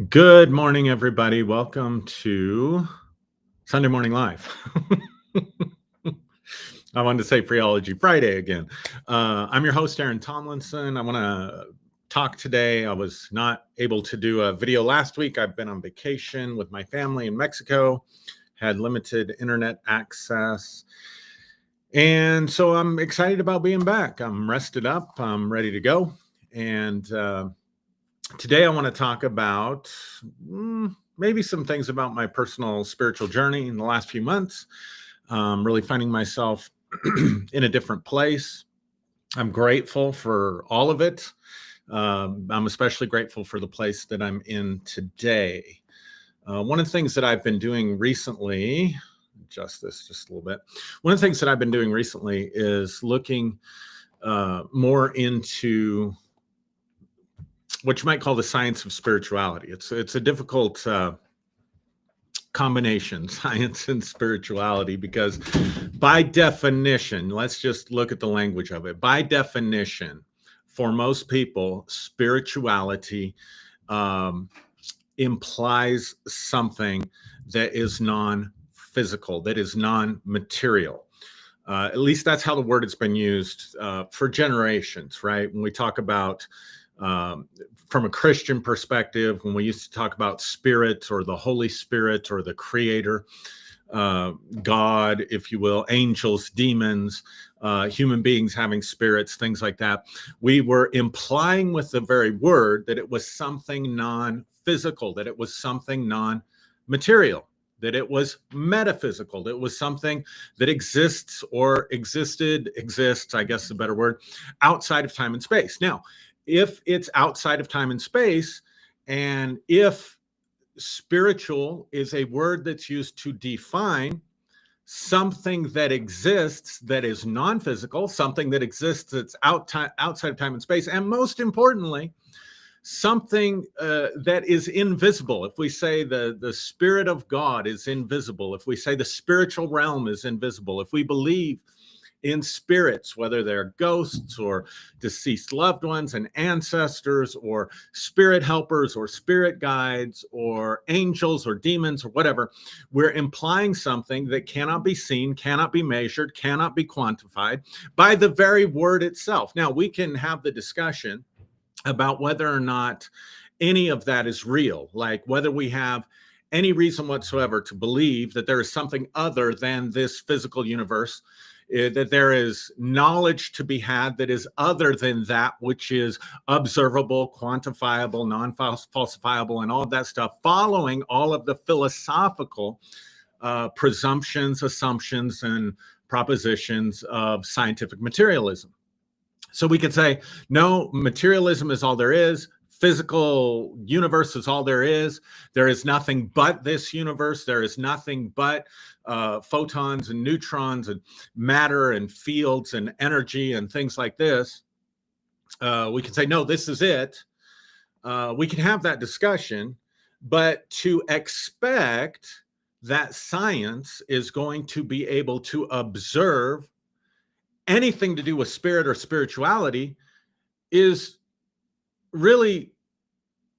Good morning, everybody. Welcome to Sunday Morning Live. I wanted to say Freeology Friday again. I'm your host, Aaron Tomlinson. I want to talk today. I was not able to do a video last week. I've been on vacation with my family in Mexico, had limited internet access. And so I'm excited about being back. I'm rested up. I'm ready to go. And today I want to talk about maybe some things about my personal spiritual journey in the last few months. Really finding myself in a different place. I'm grateful for all of it. I'm especially grateful for the place that I'm in today. One of the things that I've been doing recently, adjust this just a little bit. One of the things that I've been doing recently is looking more into what you might call the science of spirituality. It's a difficult combination, science and spirituality, because by definition, let's just look at the language of it. By definition, for most people, spirituality implies something that is non-physical, that is non-material. At least that's how the word has been used for generations, right? When we talk about from a Christian perspective, when we used to talk about spirit or the Holy Spirit or the Creator, God, if you will, angels, demons, human beings having spirits, things like that, we were implying with the very word that it was something non-physical, that it was something non-material, that it was metaphysical, that it was something that exists, I guess is a better word, outside of time and space. Now, if it's outside of time and space, and if spiritual is a word that's used to define something that exists that is non-physical, something that exists that's outside of time and space, and most importantly, something that is invisible. If we say the Spirit of God is invisible, if we say the spiritual realm is invisible, if we believe in spirits, whether they're ghosts or deceased loved ones and ancestors or spirit helpers or spirit guides or angels or demons or whatever, we're implying something that cannot be seen, cannot be measured, cannot be quantified by the very word itself. Now, we can have the discussion about whether or not any of that is real, like whether we have any reason whatsoever to believe that there is something other than this physical universe, that there is knowledge to be had that is other than that which is observable, quantifiable, non-falsifiable, and all of that stuff, following all of the philosophical presumptions, assumptions, and propositions of scientific materialism. So we could say, no, materialism is all there is. Physical universe is all there is. There is nothing but this universe. There is nothing but photons and neutrons and matter and fields and energy and things like this. We can say, no, this is it. We can have that discussion, but to expect that science is going to be able to observe anything to do with spirit or spirituality is really,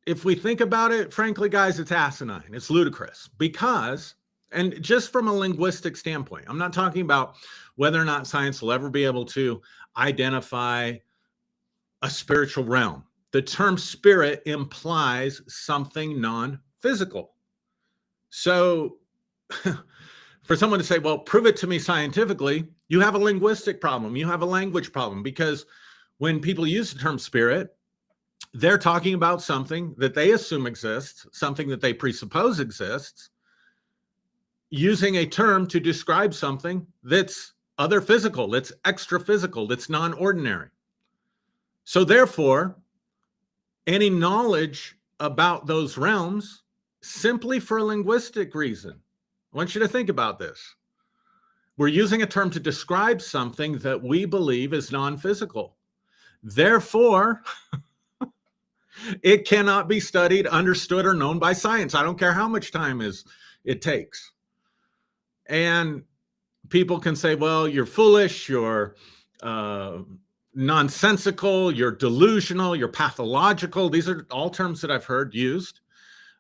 if we think about it, frankly, guys, it's asinine. It's ludicrous because, and just from a linguistic standpoint, I'm not talking about whether or not science will ever be able to identify a spiritual realm. The term spirit implies something non-physical. So for someone to say, well, prove it to me scientifically, you have a linguistic problem. You have a language problem, because when people use the term spirit, they're talking about something that they assume exists, something that they presuppose exists, using a term to describe something that's other physical, that's extra physical, that's non-ordinary. So therefore, any knowledge about those realms, simply for a linguistic reason, I want you to think about this. We're using a term to describe something that we believe is non-physical. Therefore, it cannot be studied, understood, or known by science. I don't care how much time it takes. And people can say, well, you're foolish, you're nonsensical, you're delusional, you're pathological. These are all terms that I've heard used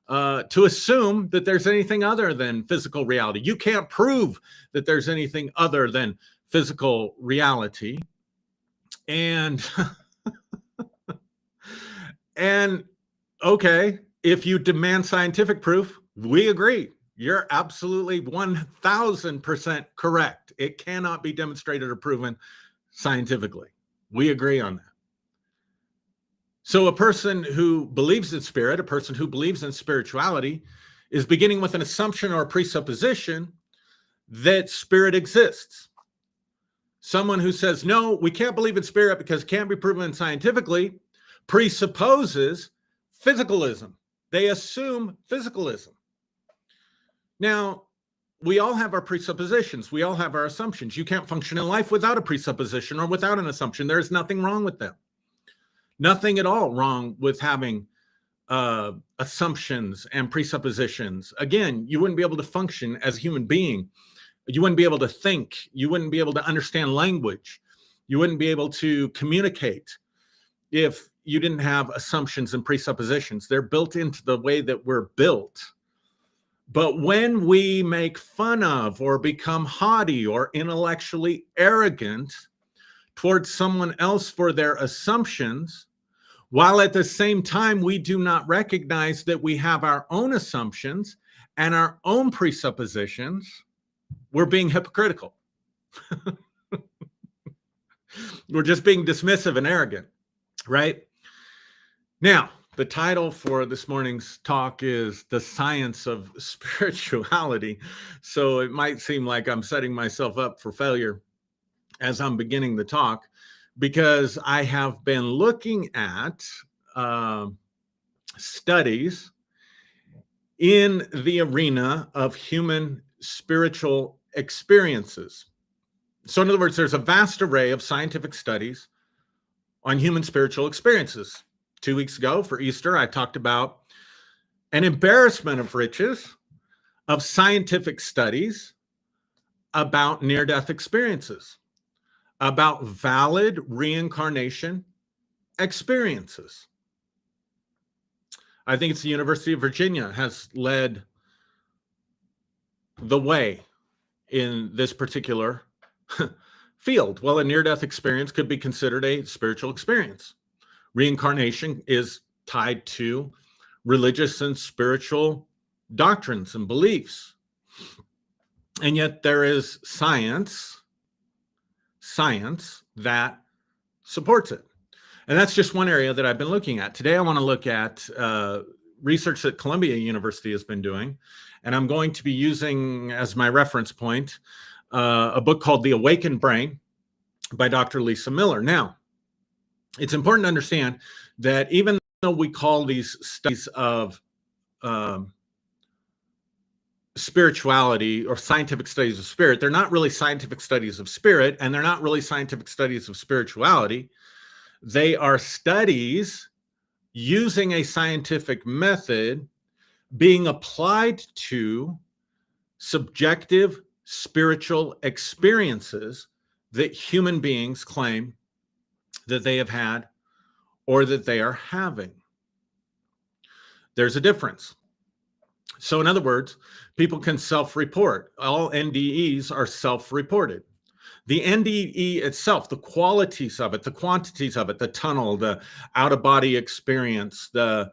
to assume that there's anything other than physical reality. You can't prove that there's anything other than physical reality. And and okay, if you demand scientific proof, we agree. You're absolutely 1000% correct. It cannot be demonstrated or proven scientifically. We agree on that. So a person who believes in spirit, a person who believes in spirituality, is beginning with an assumption or a presupposition that spirit exists. Someone who says, no, we can't believe in spirit because it can't be proven scientifically, presupposes physicalism. They assume physicalism. Now, we all have our presuppositions. We all have our assumptions. You can't function in life without a presupposition or without an assumption. There is nothing wrong with them. Nothing at all wrong with having assumptions and presuppositions. Again, you wouldn't be able to function as a human being. You wouldn't be able to think. You wouldn't be able to understand language. You wouldn't be able to communicate if you didn't have assumptions and presuppositions. They're built into the way that we're built. But when we make fun of or become haughty or intellectually arrogant towards someone else for their assumptions, while at the same time we do not recognize that we have our own assumptions and our own presuppositions, we're being hypocritical. We're just being dismissive and arrogant, right? Now, the title for this morning's talk is The Science of Spirituality. So it might seem like I'm setting myself up for failure as I'm beginning the talk, because I have been looking at studies in the arena of human spiritual experiences. So in other words, there's a vast array of scientific studies on human spiritual experiences. 2 weeks ago for Easter, I talked about an embarrassment of riches of scientific studies about near-death experiences, about valid reincarnation experiences. I think it's the University of Virginia has led the way in this particular field. Well, a near-death experience could be considered a spiritual experience. Reincarnation is tied to religious and spiritual doctrines and beliefs. And yet there is science that supports it. And that's just one area that I've been looking at. Today, I want to look at research that Columbia University has been doing. And I'm going to be using as my reference point a book called The Awakened Brain by Dr. Lisa Miller. Now, it's important to understand that even though we call these studies of spirituality or scientific studies of spirit, they're not really scientific studies of spirit, and they're not really scientific studies of spirituality. They are studies using a scientific method being applied to subjective spiritual experiences that human beings claim that they have had or that they are having. There's a difference. So in other words, people can self-report. All NDEs are self-reported. The NDE itself, the qualities of it, the quantities of it, the tunnel, the out-of-body experience, the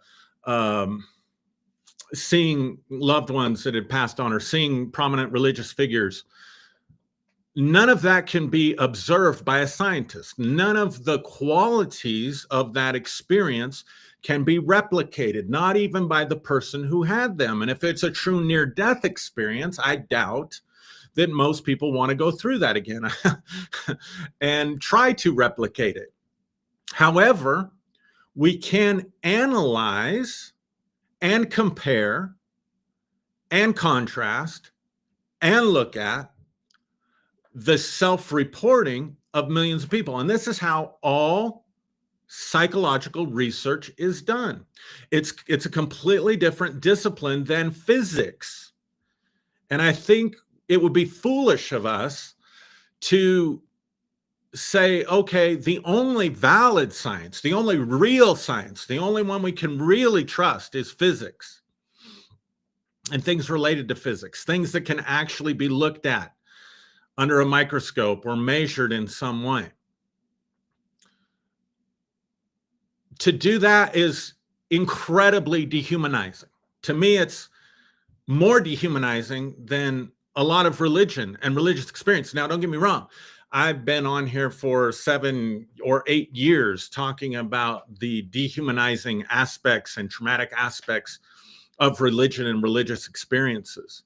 seeing loved ones that had passed on or seeing prominent religious figures, none of that can be observed by a scientist. None of the qualities of that experience can be replicated, not even by the person who had them. And if it's a true near-death experience, I doubt that most people want to go through that again and try to replicate it. However, we can analyze and compare and contrast and look at the self-reporting of millions of people. And this is how all psychological research is done. It's a completely different discipline than physics. And I think it would be foolish of us to say, okay, the only valid science, the only real science, the only one we can really trust is physics. and things related to physics, things that can actually be looked at under a microscope or measured in some way. To do that is incredibly dehumanizing. To me, it's more dehumanizing than a lot of religion and religious experience. Now, don't get me wrong. I've been on here for 7 or 8 years talking about the dehumanizing aspects and traumatic aspects of religion and religious experiences.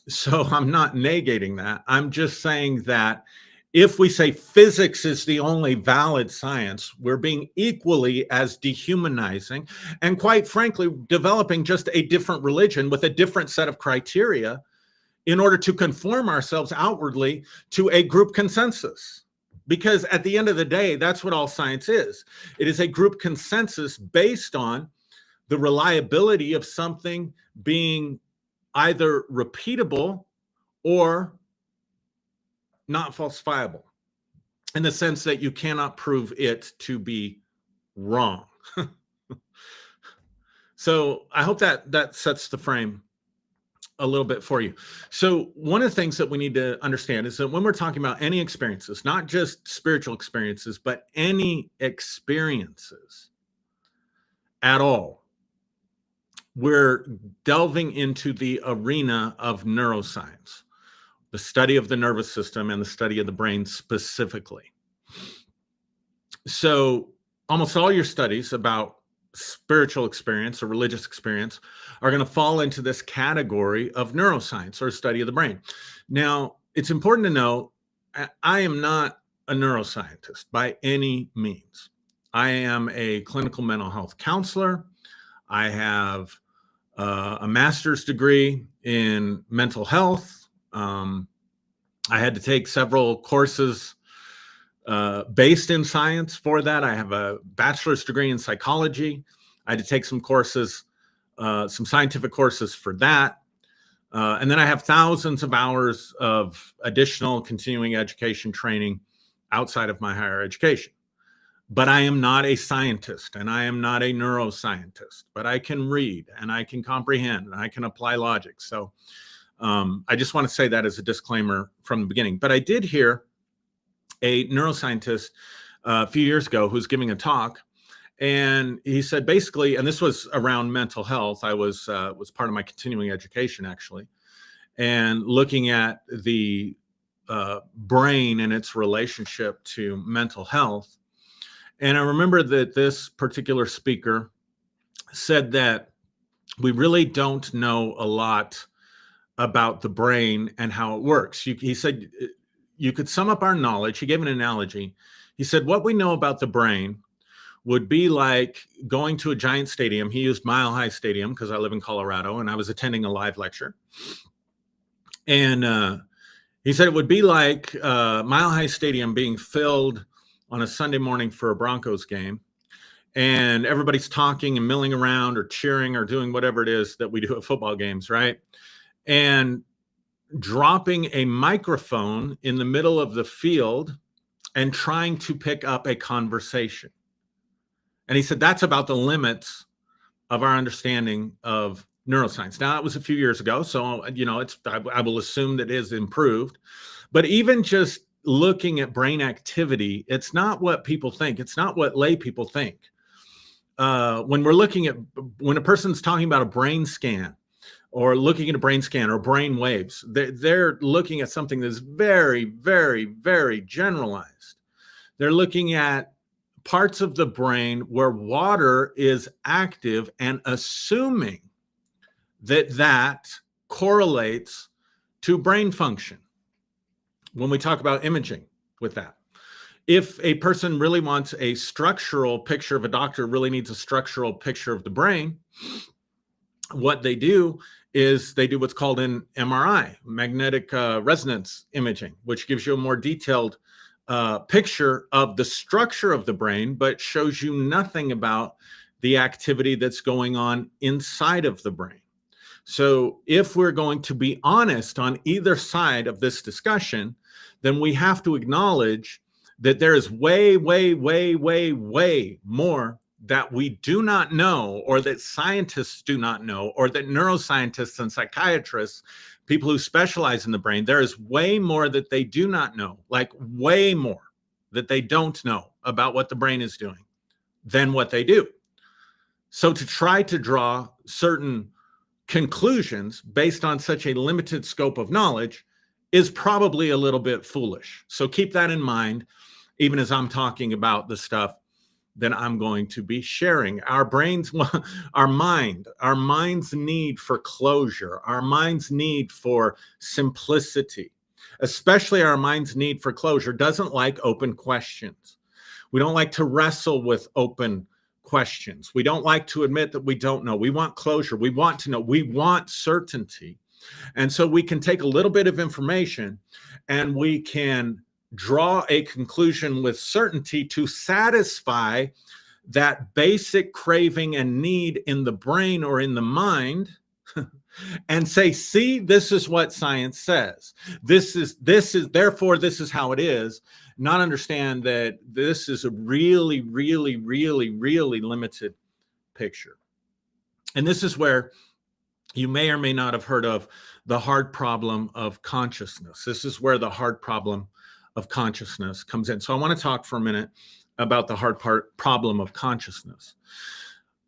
So I'm not negating that. I'm just saying that if we say physics is the only valid science, we're being equally as dehumanizing and, quite frankly, developing just a different religion with a different set of criteria in order to conform ourselves outwardly to a group consensus. Because at the end of the day, that's what all science is. It is a group consensus based on the reliability of something being either repeatable or not falsifiable, in the sense that you cannot prove it to be wrong. So I hope that sets the frame a little bit for you. So one of the things that we need to understand is that when we're talking about any experiences, not just spiritual experiences, but any experiences at all, we're delving into the arena of neuroscience, the study of the nervous system and the study of the brain specifically. So almost all your studies about spiritual experience or religious experience are going to fall into this category of neuroscience or study of the brain. Now, it's important to know I am not a neuroscientist by any means. I am a clinical mental health counselor. I have a master's degree in mental health. I had to take several courses based in science for that. I have a bachelor's degree in psychology. I had to take some courses, some scientific courses for that. And then I have thousands of hours of additional continuing education training outside of my higher education. But I am not a scientist and I am not a neuroscientist, but I can read and I can comprehend and I can apply logic. So I just want to say that as a disclaimer from the beginning. But I did hear a neuroscientist a few years ago who's giving a talk, and he said basically, and this was around mental health. I was part of my continuing education actually, and looking at the brain and its relationship to mental health. And I remember that this particular speaker said that we really don't know a lot about the brain and how it works. He said, you could sum up our knowledge. He gave an analogy. He said, what we know about the brain would be like going to a giant stadium. He used Mile High Stadium because I live in Colorado and I was attending a live lecture. And he said it would be like Mile High Stadium being filled on a Sunday morning for a Broncos game. And everybody's talking and milling around or cheering or doing whatever it is that we do at football games, right? And dropping a microphone in the middle of the field and trying to pick up a conversation. And he said that's about the limits of our understanding of neuroscience. Now, that was a few years ago, so I will assume that it is improved. But even just looking at brain activity, it's not what people think. It's not what lay people think. When a person's talking about a brain scan or looking at a brain scan or brain waves, they're looking at something that's very, very, very generalized. They're looking at parts of the brain where water is active and assuming that correlates to brain function. When we talk about imaging with that, if a person really wants a structural picture, of a doctor really needs a structural picture of the brain, what they do is they do what's called an MRI, magnetic resonance imaging, which gives you a more detailed picture of the structure of the brain, but shows you nothing about the activity that's going on inside of the brain. So if we're going to be honest on either side of this discussion, then we have to acknowledge that there is way, way, way, way, way more that we do not know, or that scientists do not know, or that neuroscientists and psychiatrists, people who specialize in the brain, there is way more that they do not know, like way more that they don't know about what the brain is doing than what they do. So to try to draw certain conclusions based on such a limited scope of knowledge is probably a little bit foolish. So keep that in mind, even as I'm talking about the stuff that I'm going to be sharing. Our brains, our mind's need for closure, our mind's need for simplicity, especially our mind's need for closure, doesn't like open questions. We don't like to wrestle with open questions. We don't like to admit that we don't know. We want closure. We want to know. We want certainty. And so we can take a little bit of information and we can draw a conclusion with certainty to satisfy that basic craving and need in the brain or in the mind and say, see, this is what science says. This is therefore this is how it is. Not understand that this is a really, really, really, really limited picture. And this is where you may or may not have heard of the hard problem of consciousness. This is where the hard problem of consciousness comes in. So I want to talk for a minute about the hard problem of consciousness.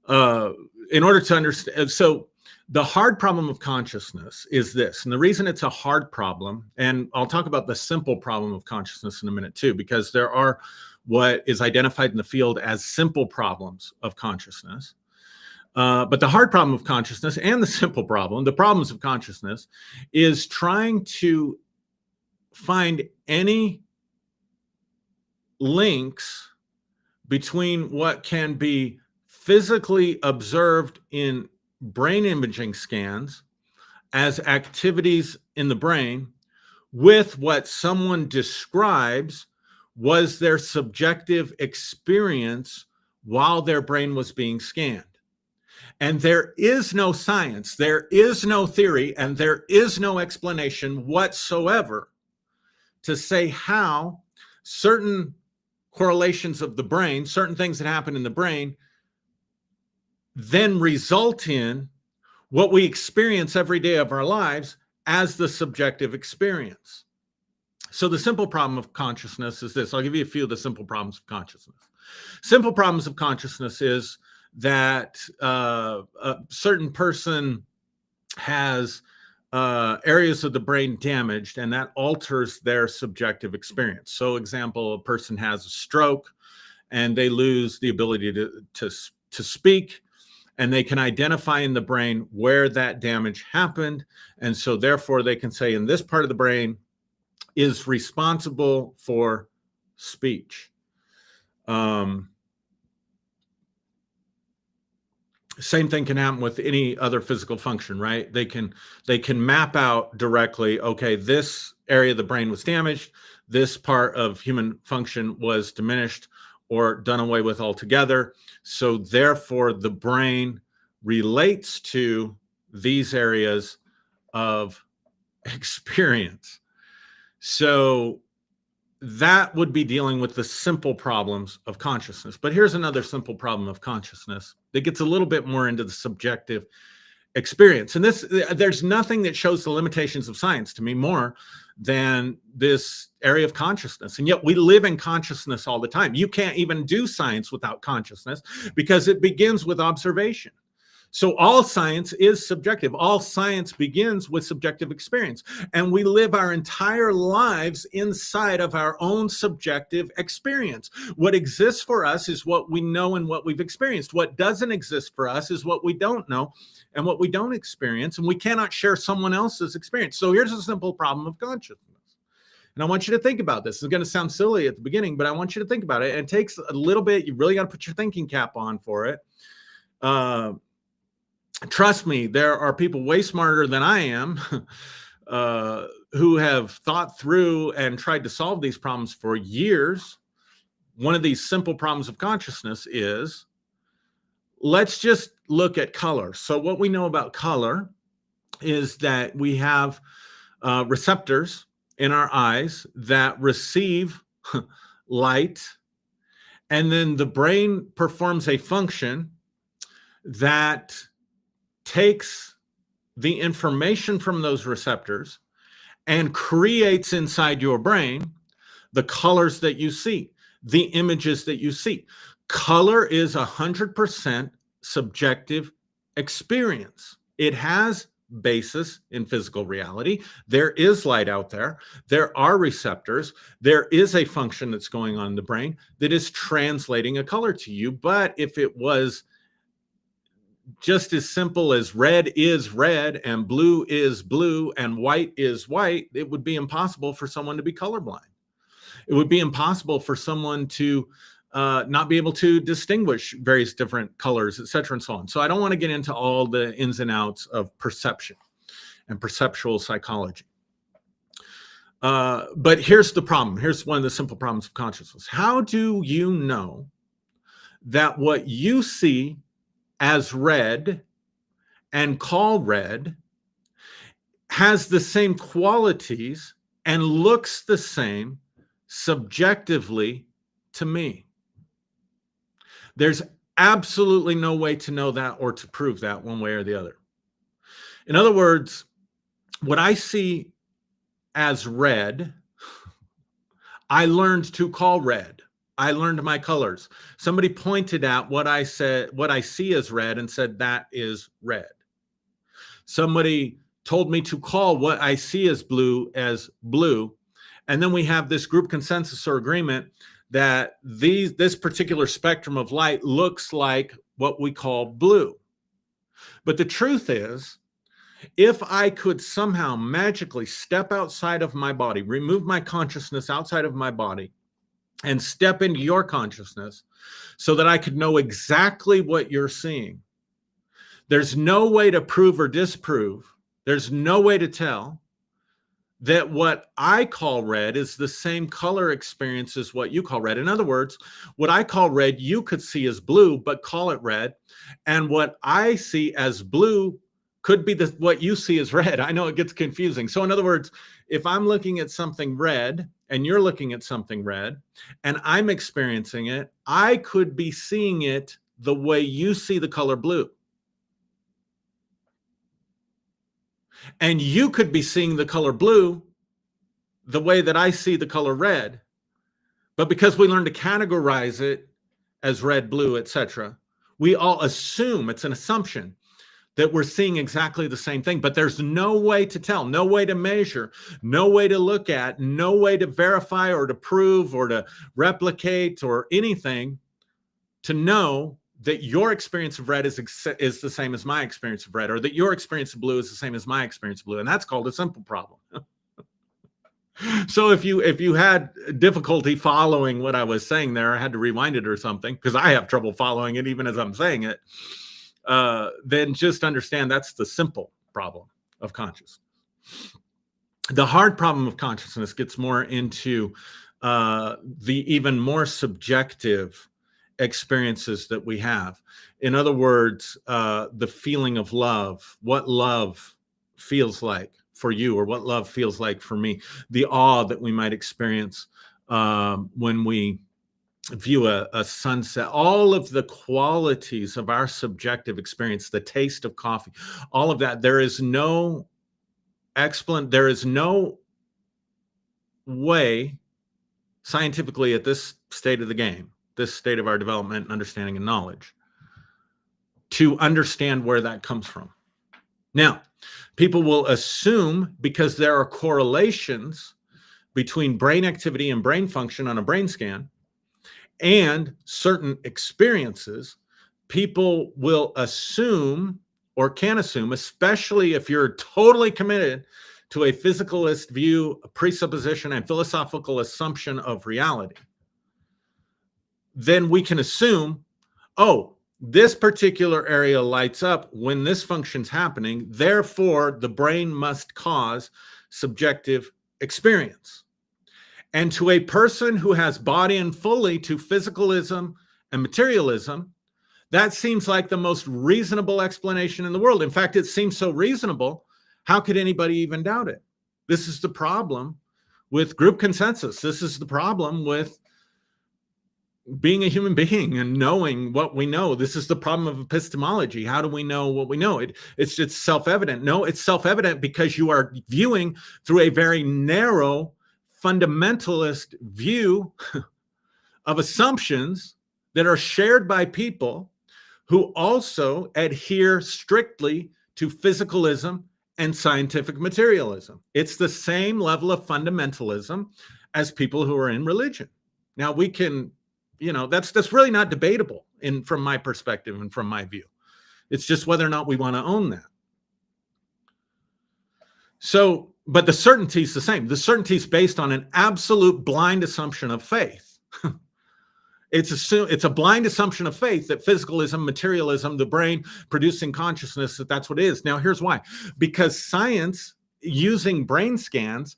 In order to understand, so the hard problem of consciousness is this, and the reason it's a hard problem, and I'll talk about the simple problem of consciousness in a minute too, because there are what is identified in the field as simple problems of consciousness. But the hard problem of consciousness and the simple problem, the problems of consciousness, is trying to find any links between what can be physically observed in brain imaging scans as activities in the brain with what someone describes was their subjective experience while their brain was being scanned. And there is no science, there is no theory, and there is no explanation whatsoever to say how certain correlations of the brain, certain things that happen in the brain, then result in what we experience every day of our lives as the subjective experience. So the simple problem of consciousness is this. I'll give you a few of the simple problems of consciousness. Simple problems of consciousness is that a certain person has areas of the brain damaged, and that alters their subjective experience. So, example, a person has a stroke, and they lose the ability to speak, and they can identify in the brain where that damage happened, and so therefore they can say, in this part of the brain is responsible for speech. Same thing can happen with any other physical function, right? They can map out directly, okay, this area of the brain was damaged, this part of human function was diminished or done away with altogether. So therefore the brain relates to these areas of experience. So that would be dealing with the simple problems of consciousness. But here's another simple problem of consciousness that gets a little bit more into the subjective experience. And there's nothing that shows the limitations of science to me more than this area of consciousness. And yet we live in consciousness all the time. You can't even do science without consciousness because it begins with observation. So all science is subjective. All science begins with subjective experience. And we live our entire lives inside of our own subjective experience. What exists for us is what we know and what we've experienced. What doesn't exist for us is what we don't know and what we don't experience. And we cannot share someone else's experience. So here's a simple problem of consciousness. And I want you to think about this. It's going to sound silly at the beginning, but I want you to think about it. And it takes a little bit. You really got to put your thinking cap on for it. Trust me, there are people way smarter than I am who have thought through and tried to solve these problems for years. One of these simple problems of consciousness is, let's just look at color. So what we know about color is that we have receptors in our eyes that receive light And then the brain performs a function that takes the information from those receptors and creates inside your brain the colors that you see, the images that you see. Color is 100% subjective experience. It has basis in physical reality. There is light out there. There are receptors. There is a function that's going on in the brain that is translating a color to you. But if it was just as simple as red is red and blue is blue and white is white, it would be impossible for someone to be colorblind. It would be impossible for someone to not be able to distinguish various different colors, et cetera, and so on. So I don't want to get into all the ins and outs of perception and perceptual psychology. But here's the problem. Here's one of the simple problems of consciousness. How do you know that what you see as red and call red has the same qualities and looks the same subjectively to me? There's absolutely no way to know that or to prove that one way or the other. In other words, what I see as red, I learned to call red. I learned my colors. Somebody pointed at what I see as red and said, that is red. Somebody told me to call what I see as blue. And then we have this group consensus or agreement that this particular spectrum of light looks like what we call blue. But the truth is, if I could somehow magically step outside of my body, remove my consciousness outside of my body, and step into your consciousness so that I could know exactly what you're seeing, there's no way to prove or disprove. There's no way to tell that what I call red is the same color experience as what you call red. In other words, what I call red, you could see as blue, but call it red. And what I see as blue could be what you see as red. I know it gets confusing. So in other words, if I'm looking at something red and you're looking at something red and I'm experiencing it, I could be seeing it the way you see the color blue. And you could be seeing the color blue the way that I see the color red. But because we learn to categorize it as red, blue, etc., we all assume, it's an assumption, that we're seeing exactly the same thing. But there's no way to tell, no way to measure, no way to look at, no way to verify or to prove or to replicate or anything to know that your experience of red is the same as my experience of red, or that your experience of blue is the same as my experience of blue. And that's called a simple problem. So if you had difficulty following what I was saying there, I had to rewind it or something, because I have trouble following it even as I'm saying it, then just understand that's the simple problem of consciousness. The hard problem of consciousness gets more into the even more subjective experiences that we have. In other words, the feeling of love, what love feels like for you, or what love feels like for me, the awe that we might experience when we view a sunset, all of the qualities of our subjective experience, the taste of coffee, all of that. There is no way scientifically at this state of the game, this state of our development and understanding and knowledge, to understand where that comes from. Now, people will assume, because there are correlations between brain activity and brain function on a brain scan and certain experiences, people will assume, or can assume, especially if you're totally committed to a physicalist view, a presupposition, and philosophical assumption of reality, then we can assume, oh, this particular area lights up when this function's happening, therefore the brain must cause subjective experience. And to a person who has bought in fully to physicalism and materialism, that seems like the most reasonable explanation in the world. In fact, it seems so reasonable, how could anybody even doubt it? This is the problem with group consensus. This is the problem with being a human being and knowing what we know. This is the problem of epistemology. How do we know what we know? It's just self-evident. No, it's self-evident because you are viewing through a very narrow, fundamentalist view of assumptions that are shared by people who also adhere strictly to physicalism and scientific materialism. It's the same level of fundamentalism as people who are in religion. Now we can, that's really not debatable from my perspective and from my view. It's just whether or not we want to own that. So, but the certainty is the same. The certainty is based on an absolute blind assumption of faith. It's a blind assumption of faith that physicalism, materialism, the brain producing consciousness, that's what it is. Now, here's why. Because science using brain scans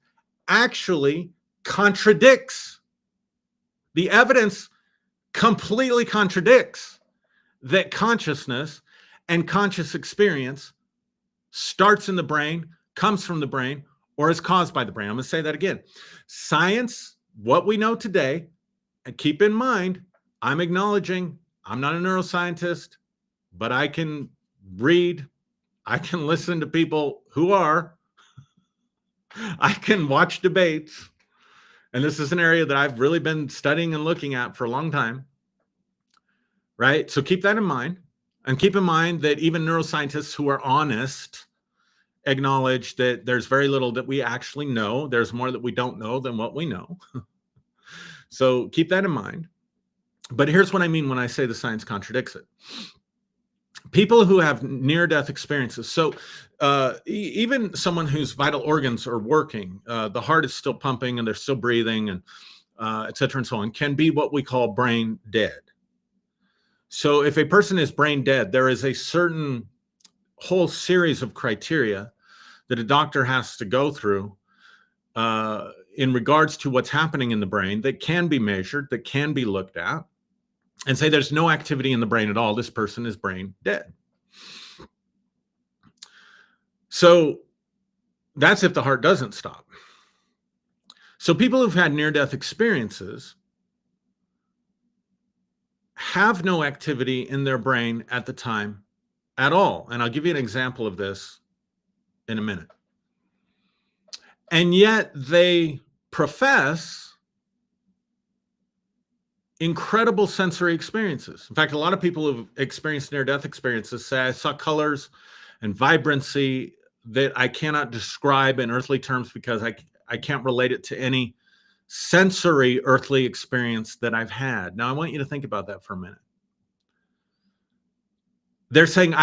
actually contradicts. The evidence completely contradicts that consciousness and conscious experience starts in the brain, comes from the brain, or is caused by the brain. I'm going to say that again. Science, what we know today, and keep in mind, I'm acknowledging I'm not a neuroscientist, but I can read, I can listen to people who are, I can watch debates. And this is an area that I've really been studying and looking at for a long time, right? So keep that in mind. And keep in mind that even neuroscientists who are honest acknowledge that there's very little that we actually know. There's more that we don't know than what we know. So keep that in mind. But here's what I mean when I say the science contradicts it. People who have near-death experiences, so even someone whose vital organs are working, the heart is still pumping and they're still breathing, and et cetera and so on, can be what we call brain dead. So if a person is brain dead, there is a certain whole series of criteria that a doctor has to go through in regards to what's happening in the brain that can be measured, that can be looked at, and say there's no activity in the brain at all. This person is brain dead. So that's if the heart doesn't stop. So people who've had near-death experiences have no activity in their brain at the time at all. And I'll give you an example of this in a minute. And yet they profess incredible sensory experiences. In fact, a lot of people who've experienced near-death experiences say, I saw colors and vibrancy that I cannot describe in earthly terms because I can't relate it to any sensory earthly experience that I've had. Now, I want you to think about that for a minute. They're saying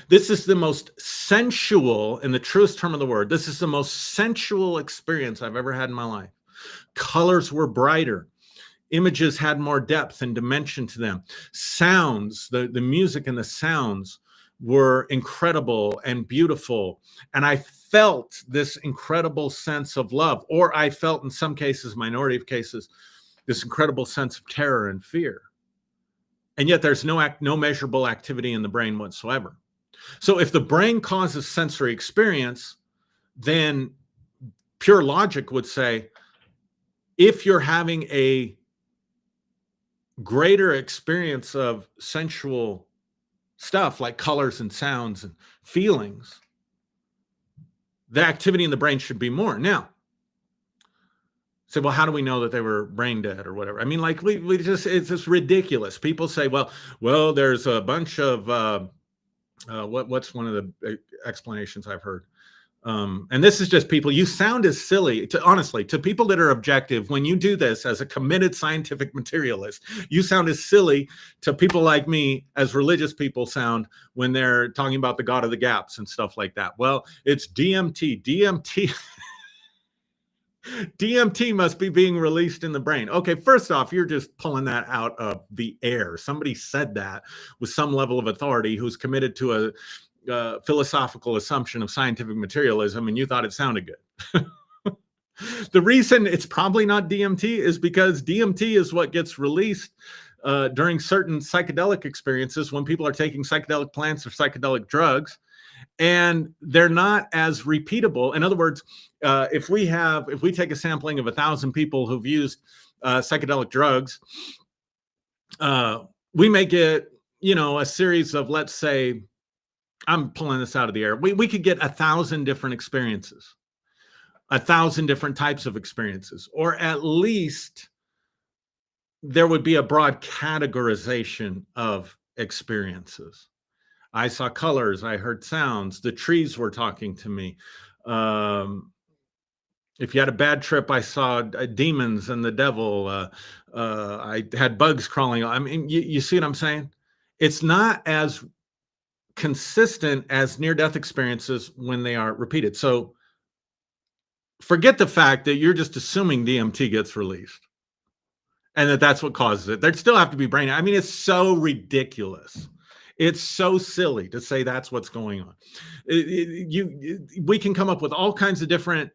this is the most sensual, in the truest term of the word, this is the most sensual experience I've ever had in my life. Colors were brighter. Images had more depth and dimension to them. Sounds, the music and the sounds were incredible and beautiful. And I felt this incredible sense of love, or I felt in some cases, minority of cases, this incredible sense of terror and fear. And yet there's no measurable activity in the brain whatsoever. So if the brain causes sensory experience, then pure logic would say, if you're having a greater experience of sensual stuff like colors and sounds and feelings, the activity in the brain should be more. Now, say, well, how do we know that they were brain dead or whatever? I mean, like it's just ridiculous. People say, well, there's a bunch of what's one of the explanations I've heard. And this is just people, you sound as silly, honestly, to people that are objective, when you do this as a committed scientific materialist, you sound as silly to people like me as religious people sound when they're talking about the God of the gaps and stuff like that. Well, it's DMT. DMT must be being released in the brain. Okay, first off, you're just pulling that out of the air. Somebody said that with some level of authority who's committed to a philosophical assumption of scientific materialism, and you thought it sounded good. The reason it's probably not DMT is because DMT is what gets released during certain psychedelic experiences when people are taking psychedelic plants or psychedelic drugs, and they're not as repeatable. In other words, if we take a sampling of 1,000 people who've used psychedelic drugs, uh, we may get, a series of, let's say, I'm pulling this out of the air. We could get 1,000 different experiences, 1,000 different types of experiences, or at least there would be a broad categorization of experiences. I saw colors, I heard sounds, the trees were talking to me. Um, if you had a bad trip, I saw demons and the devil. I had bugs crawling. I mean, you see what I'm saying? It's not as consistent as near death experiences when they are repeated. So forget the fact that you're just assuming DMT gets released and that's what causes it. There'd still have to be brain. I mean, it's so ridiculous. It's so silly to say that's what's going on. We can come up with all kinds of different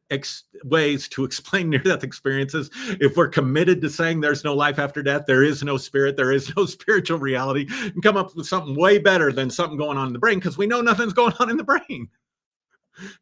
ways to explain near-death experiences. If we're committed to saying there's no life after death, there is no spirit, there is no spiritual reality, and come up with something way better than something going on in the brain, because we know nothing's going on in the brain.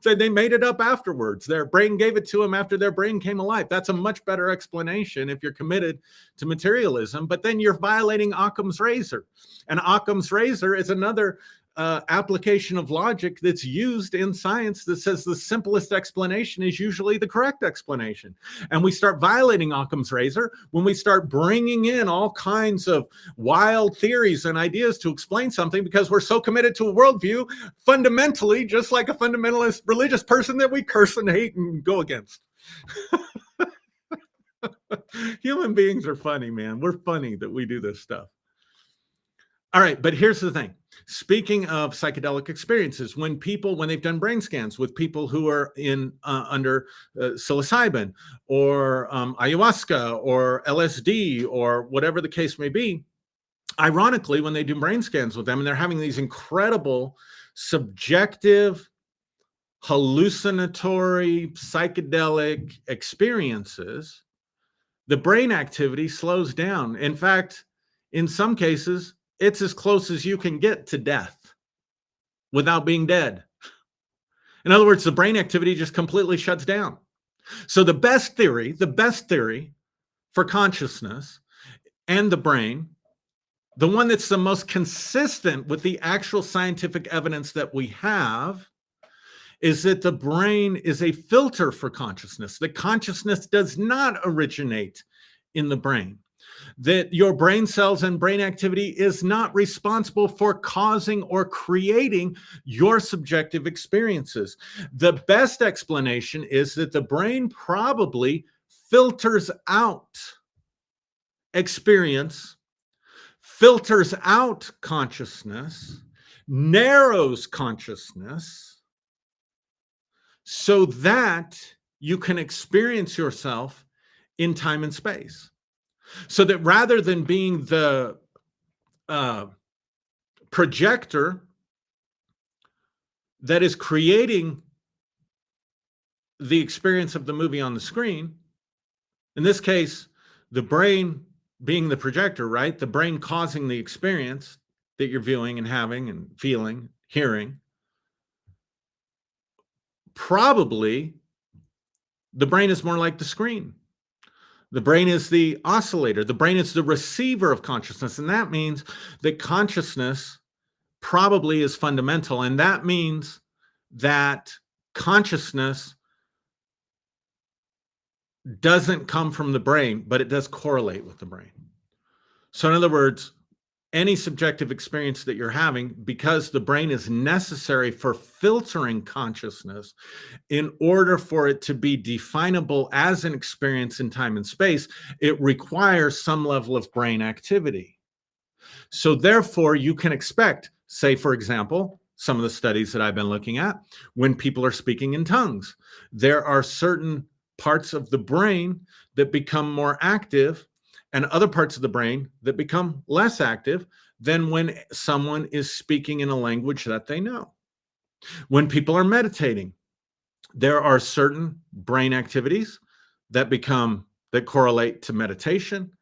So they made it up afterwards. Their brain gave it to them after their brain came alive. That's a much better explanation if you're committed to materialism. But then you're violating Occam's razor. And Occam's razor is another application of logic that's used in science that says the simplest explanation is usually the correct explanation. And we start violating Occam's razor when we start bringing in all kinds of wild theories and ideas to explain something, because we're so committed to a worldview, fundamentally, just like a fundamentalist religious person that we curse and hate and go against. Human beings are funny, man. We're funny that we do this stuff. All right, but here's the thing. Speaking of psychedelic experiences, when they've done brain scans with people who are under psilocybin or ayahuasca or LSD or whatever the case may be, ironically, when they do brain scans with them and they're having these incredible subjective, hallucinatory, psychedelic experiences, the brain activity slows down. In fact, in some cases, it's as close as you can get to death without being dead. In other words, the brain activity just completely shuts down. So the best theory for consciousness and the brain, the one that's the most consistent with the actual scientific evidence that we have, is that the brain is a filter for consciousness. That consciousness does not originate in the brain. That your brain cells and brain activity is not responsible for causing or creating your subjective experiences. The best explanation is that the brain probably filters out experience, filters out consciousness, narrows consciousness so that you can experience yourself in time and space. So that rather than being the projector that is creating the experience of the movie on the screen, in this case, the brain being the projector, right? The brain causing the experience that you're viewing and having and feeling, hearing. Probably the brain is more like the screen. The brain is the oscillator. The brain is the receiver of consciousness. And that means that consciousness probably is fundamental. And that means that consciousness doesn't come from the brain, but it does correlate with the brain. So in other words, any subjective experience that you're having, because the brain is necessary for filtering consciousness in order for it to be definable as an experience in time and space, it requires some level of brain activity. So therefore, you can expect, say, for example, some of the studies that I've been looking at, when people are speaking in tongues, there are certain parts of the brain that become more active and other parts of the brain that become less active than when someone is speaking in a language that they know. When people are meditating, there are certain brain activities that correlate to meditation,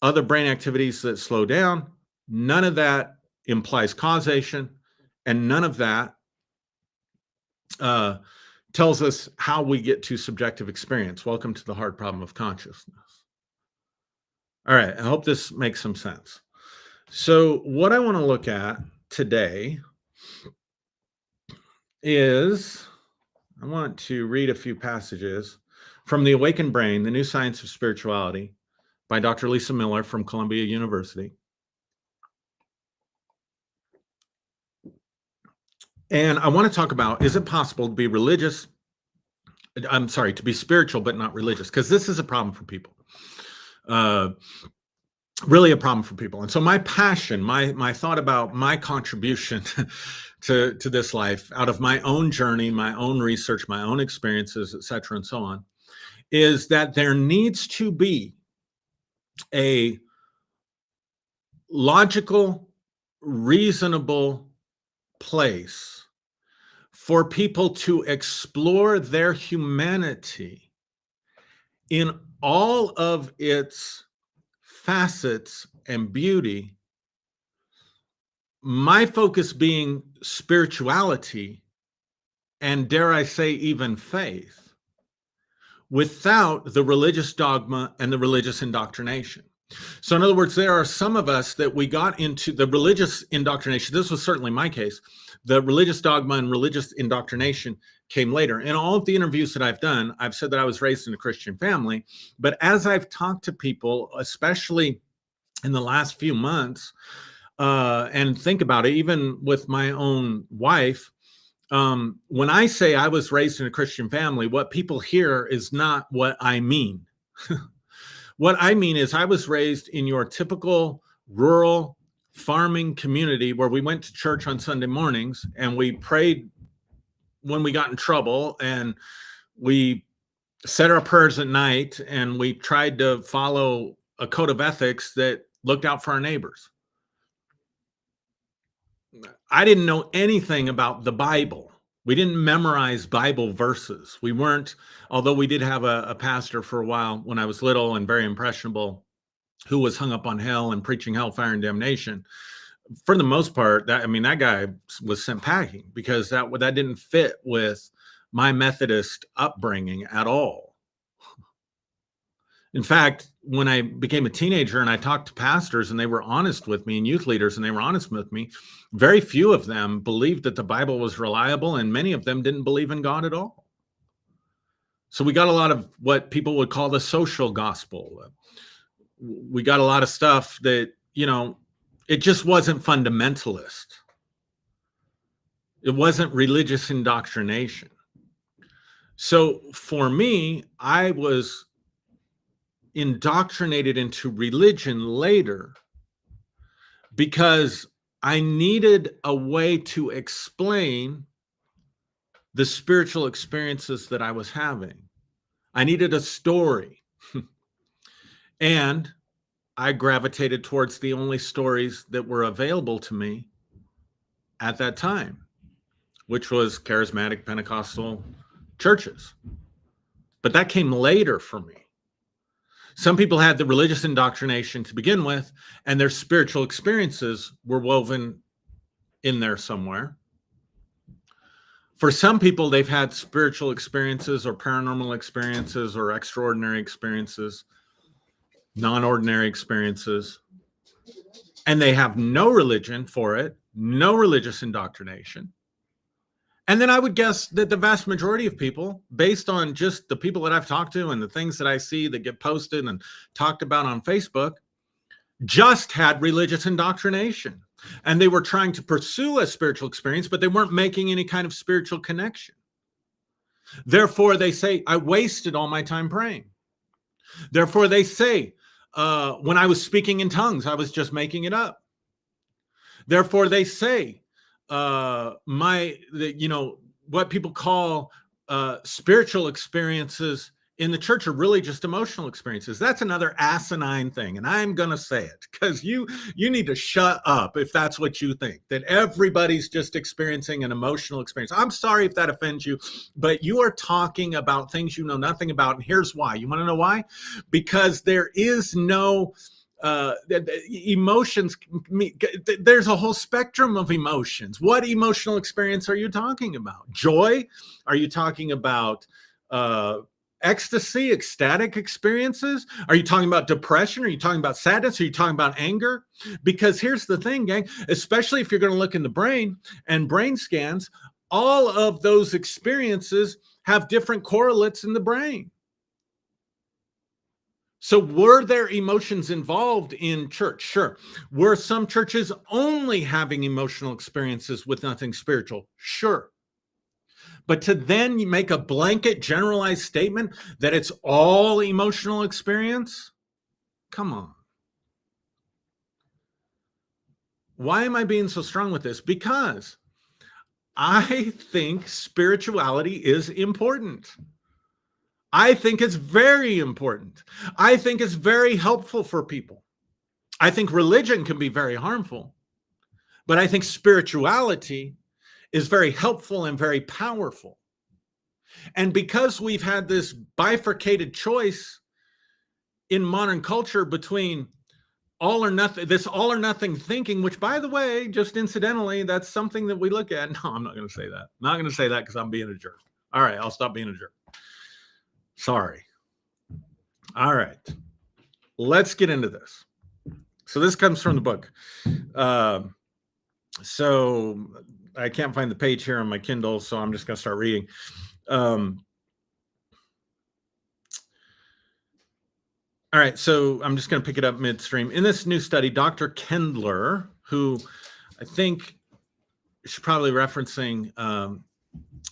other brain activities that slow down. None of that implies causation, and none of that tells us how we get to subjective experience. Welcome to the hard problem of consciousness. All right. I hope this makes some sense. So, what I want to look at today is I want to read a few passages from The Awakened Brain, The New Science of Spirituality by Dr. Lisa Miller from Columbia University. And I want to talk about, is it possible to be religious? I'm sorry, to be spiritual, but not religious, because this is a problem for people. Really a problem for people. And so my passion, my thought about my contribution to this life out of my own journey, my own research, my own experiences, et cetera, and so on, is that there needs to be a logical, reasonable place for people to explore their humanity in all of its facets and beauty, my focus being spirituality and, dare I say, even faith, without the religious dogma and the religious indoctrination. So in other words, there are some of us that we got into the religious indoctrination. This was certainly my case. The religious dogma and religious indoctrination came later. In all of the interviews that I've done, I've said that I was raised in a Christian family. But as I've talked to people, especially in the last few months, and think about it, even with my own wife, when I say I was raised in a Christian family, what people hear is not what I mean. What I mean is I was raised in your typical rural farming community where we went to church on Sunday mornings and we prayed when we got in trouble, and we said our prayers at night, and we tried to follow a code of ethics that looked out for our neighbors. I didn't know anything about the Bible. We didn't memorize Bible verses. We weren't, although we did have a pastor for a while when I was little and very impressionable, who was hung up on hell and preaching hellfire and damnation. For the most part, that guy was sent packing, because that didn't fit with my Methodist upbringing at all. In fact, when I became a teenager and I talked to pastors and they were honest with me, and youth leaders, and they were honest with me, very few of them believed that the Bible was reliable, and many of them didn't believe in God at all. So we got a lot of what people would call the social gospel. We got a lot of stuff that, it just wasn't fundamentalist. It wasn't religious indoctrination. So for me, I was indoctrinated into religion later because I needed a way to explain the spiritual experiences that I was having. I needed a story. And I gravitated towards the only stories that were available to me at that time, which was charismatic Pentecostal churches. But that came later for me. Some people had the religious indoctrination to begin with, and their spiritual experiences were woven in there somewhere. For some people, they've had spiritual experiences or paranormal experiences or extraordinary experiences, non-ordinary experiences, and they have no religion for it, no religious indoctrination. And then I would guess that the vast majority of people, based on just the people that I've talked to and the things that I see that get posted and talked about on Facebook, just had religious indoctrination. And they were trying to pursue a spiritual experience, but they weren't making any kind of spiritual connection. Therefore, they say, I wasted all my time praying. Therefore, they say, when I was speaking in tongues, I was just making it up. Therefore, they say, what people call spiritual experiences in the church are really just emotional experiences. That's another asinine thing. And I'm going to say it because you need to shut up if that's what you think, that everybody's just experiencing an emotional experience. I'm sorry if that offends you, but you are talking about things you know nothing about. And here's why. You want to know why? Because there is no emotions. There's a whole spectrum of emotions. What emotional experience are you talking about? Joy? Are you talking about ecstasy, ecstatic experiences? Are you talking about depression? Are you talking about sadness? Are you talking about anger? Because here's the thing, gang, especially if you're going to look in the brain and brain scans, all of those experiences have different correlates in the brain. So were there emotions involved in church? Sure. Were some churches only having emotional experiences with nothing spiritual? Sure. But to then you make a blanket generalized statement that it's all emotional experience? Come on. Why am I being so strong with this? Because I think spirituality is important. I think it's very important. I think it's very helpful for people. I think religion can be very harmful, but I think spirituality is very helpful and very powerful. And because we've had this bifurcated choice in modern culture between all or nothing, this all or nothing thinking, which, by the way, just incidentally, that's something that we look at. No, I'm not going to say that. I'm not going to say that because I'm being a jerk. All right, I'll stop being a jerk. Sorry. All right, let's get into this. So this comes from the book. So I can't find the page here on my Kindle, so I'm just going to start reading. All right, so I'm just going to pick it up midstream. In this new study, Dr. Kendler, who I think she's probably referencing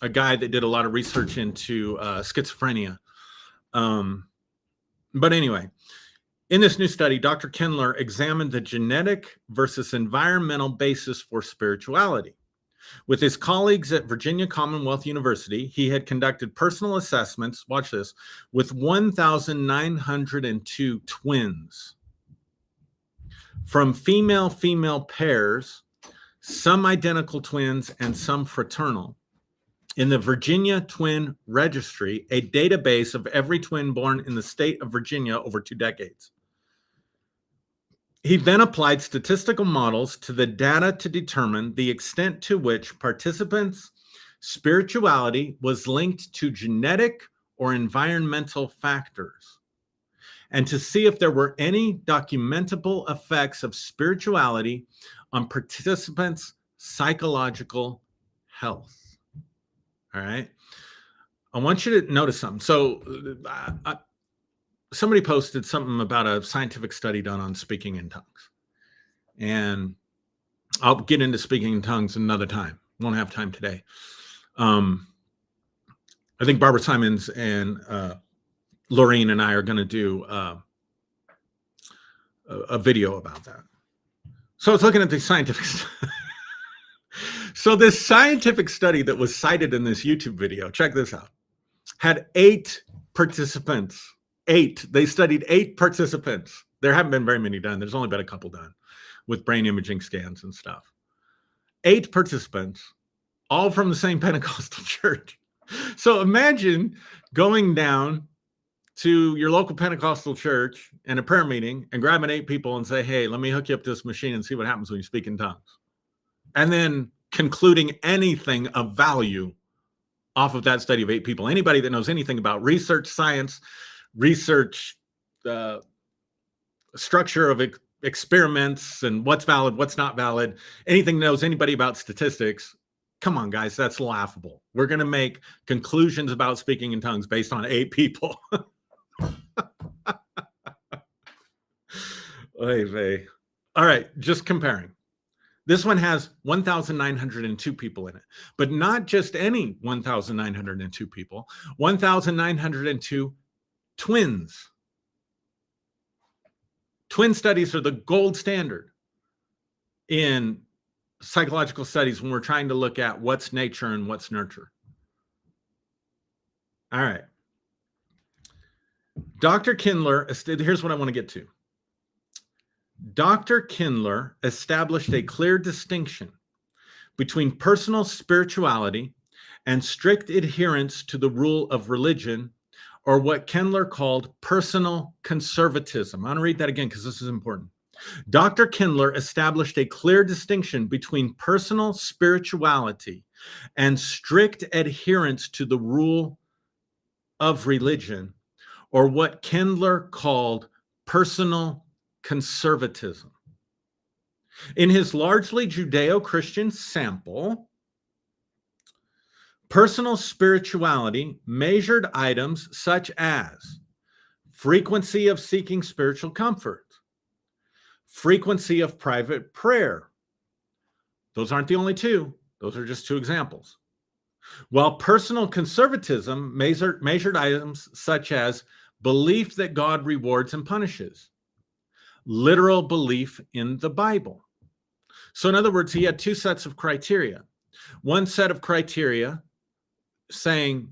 a guy that did a lot of research into schizophrenia. But anyway, in this new study, Dr. Kendler examined the genetic versus environmental basis for spirituality. With his colleagues at Virginia Commonwealth University, he had conducted personal assessments, watch this, with 1,902 twins from female-female pairs, some identical twins and some fraternal, in the Virginia Twin Registry, a database of every twin born in the state of Virginia over 2 decades. He then applied statistical models to the data to determine the extent to which participants' spirituality was linked to genetic or environmental factors, and to see if there were any documentable effects of spirituality on participants' psychological health. All right. I want you to notice something. So somebody posted something about a scientific study done on speaking in tongues. And I'll get into speaking in tongues another time. Won't have time today. I think Barbara Simons and Laureen and I are going to do a video about that. So I was looking at the scientific So this scientific study that was cited in this YouTube video, check this out, had 8 participants. 8. They studied 8 participants. There haven't been very many done. There's only been a couple done with brain imaging scans and stuff. 8 participants, all from the same Pentecostal church. So imagine going down to your local Pentecostal church and a prayer meeting and grabbing 8 people and say, hey, let me hook you up to this machine and see what happens when you speak in tongues. And then concluding anything of value off of that study of 8 people. Anybody that knows anything about research, science, research, structure of experiments and what's valid, what's not valid, anything knows anybody about statistics, come on, guys, that's laughable. We're going to make conclusions about speaking in tongues based on 8 people. Oy vey. All right, just comparing. This one has 1,902 people in it, but not just any 1,902 people, 1,902 twins. Twin studies are the gold standard in psychological studies when we're trying to look at what's nature and what's nurture. All right. Dr. Kindler, here's what I want to get to. Dr. Kindler established a clear distinction between personal spirituality and strict adherence to the rule of religion, or what Kindler called personal conservatism. I'm going to read that again because this is important. Dr. Kindler established a clear distinction between personal spirituality and strict adherence to the rule of religion, or what Kendler called personal conservatism. In his largely Judeo-Christian sample, personal spirituality measured items such as frequency of seeking spiritual comfort, frequency of private prayer. Those aren't the only two. Those are just two examples. While personal conservatism measured items such as belief that God rewards and punishes, literal belief in the Bible. So in other words, he had two sets of criteria. One set of criteria saying,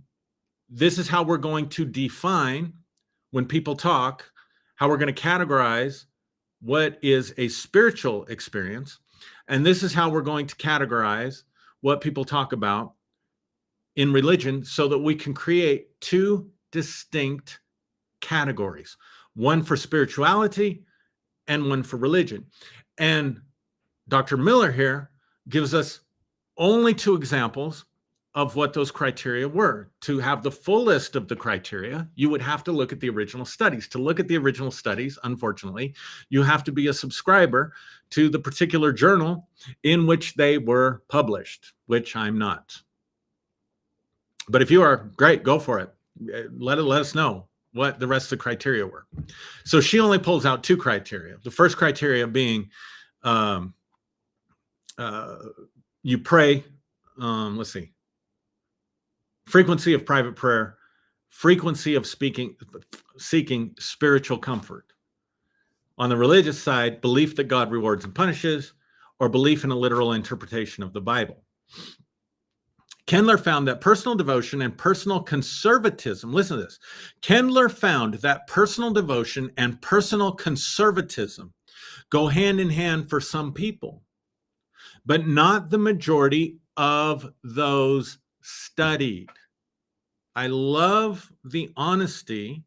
this is how we're going to define when people talk, how we're going to categorize what is a spiritual experience. And this is how we're going to categorize what people talk about in religion so that we can create two distinct categories, one for spirituality and one for religion. And Dr. Miller here gives us only two examples of what those criteria were. To have the full list of the criteria, you would have to look at the original studies. To look at the original studies, unfortunately, you have to be a subscriber to the particular journal in which they were published, which I'm not. But if you are, great, go for it. Let us know what the rest of the criteria were. So she only pulls out two criteria. The first criteria being you pray, let's see, frequency of private prayer, frequency of seeking spiritual comfort. On the religious side, belief that God rewards and punishes, or belief in a literal interpretation of the Bible. Kendler found that personal devotion and personal conservatism, listen to this, Kendler found that personal devotion and personal conservatism go hand in hand for some people, but not the majority of those studied. I love the honesty,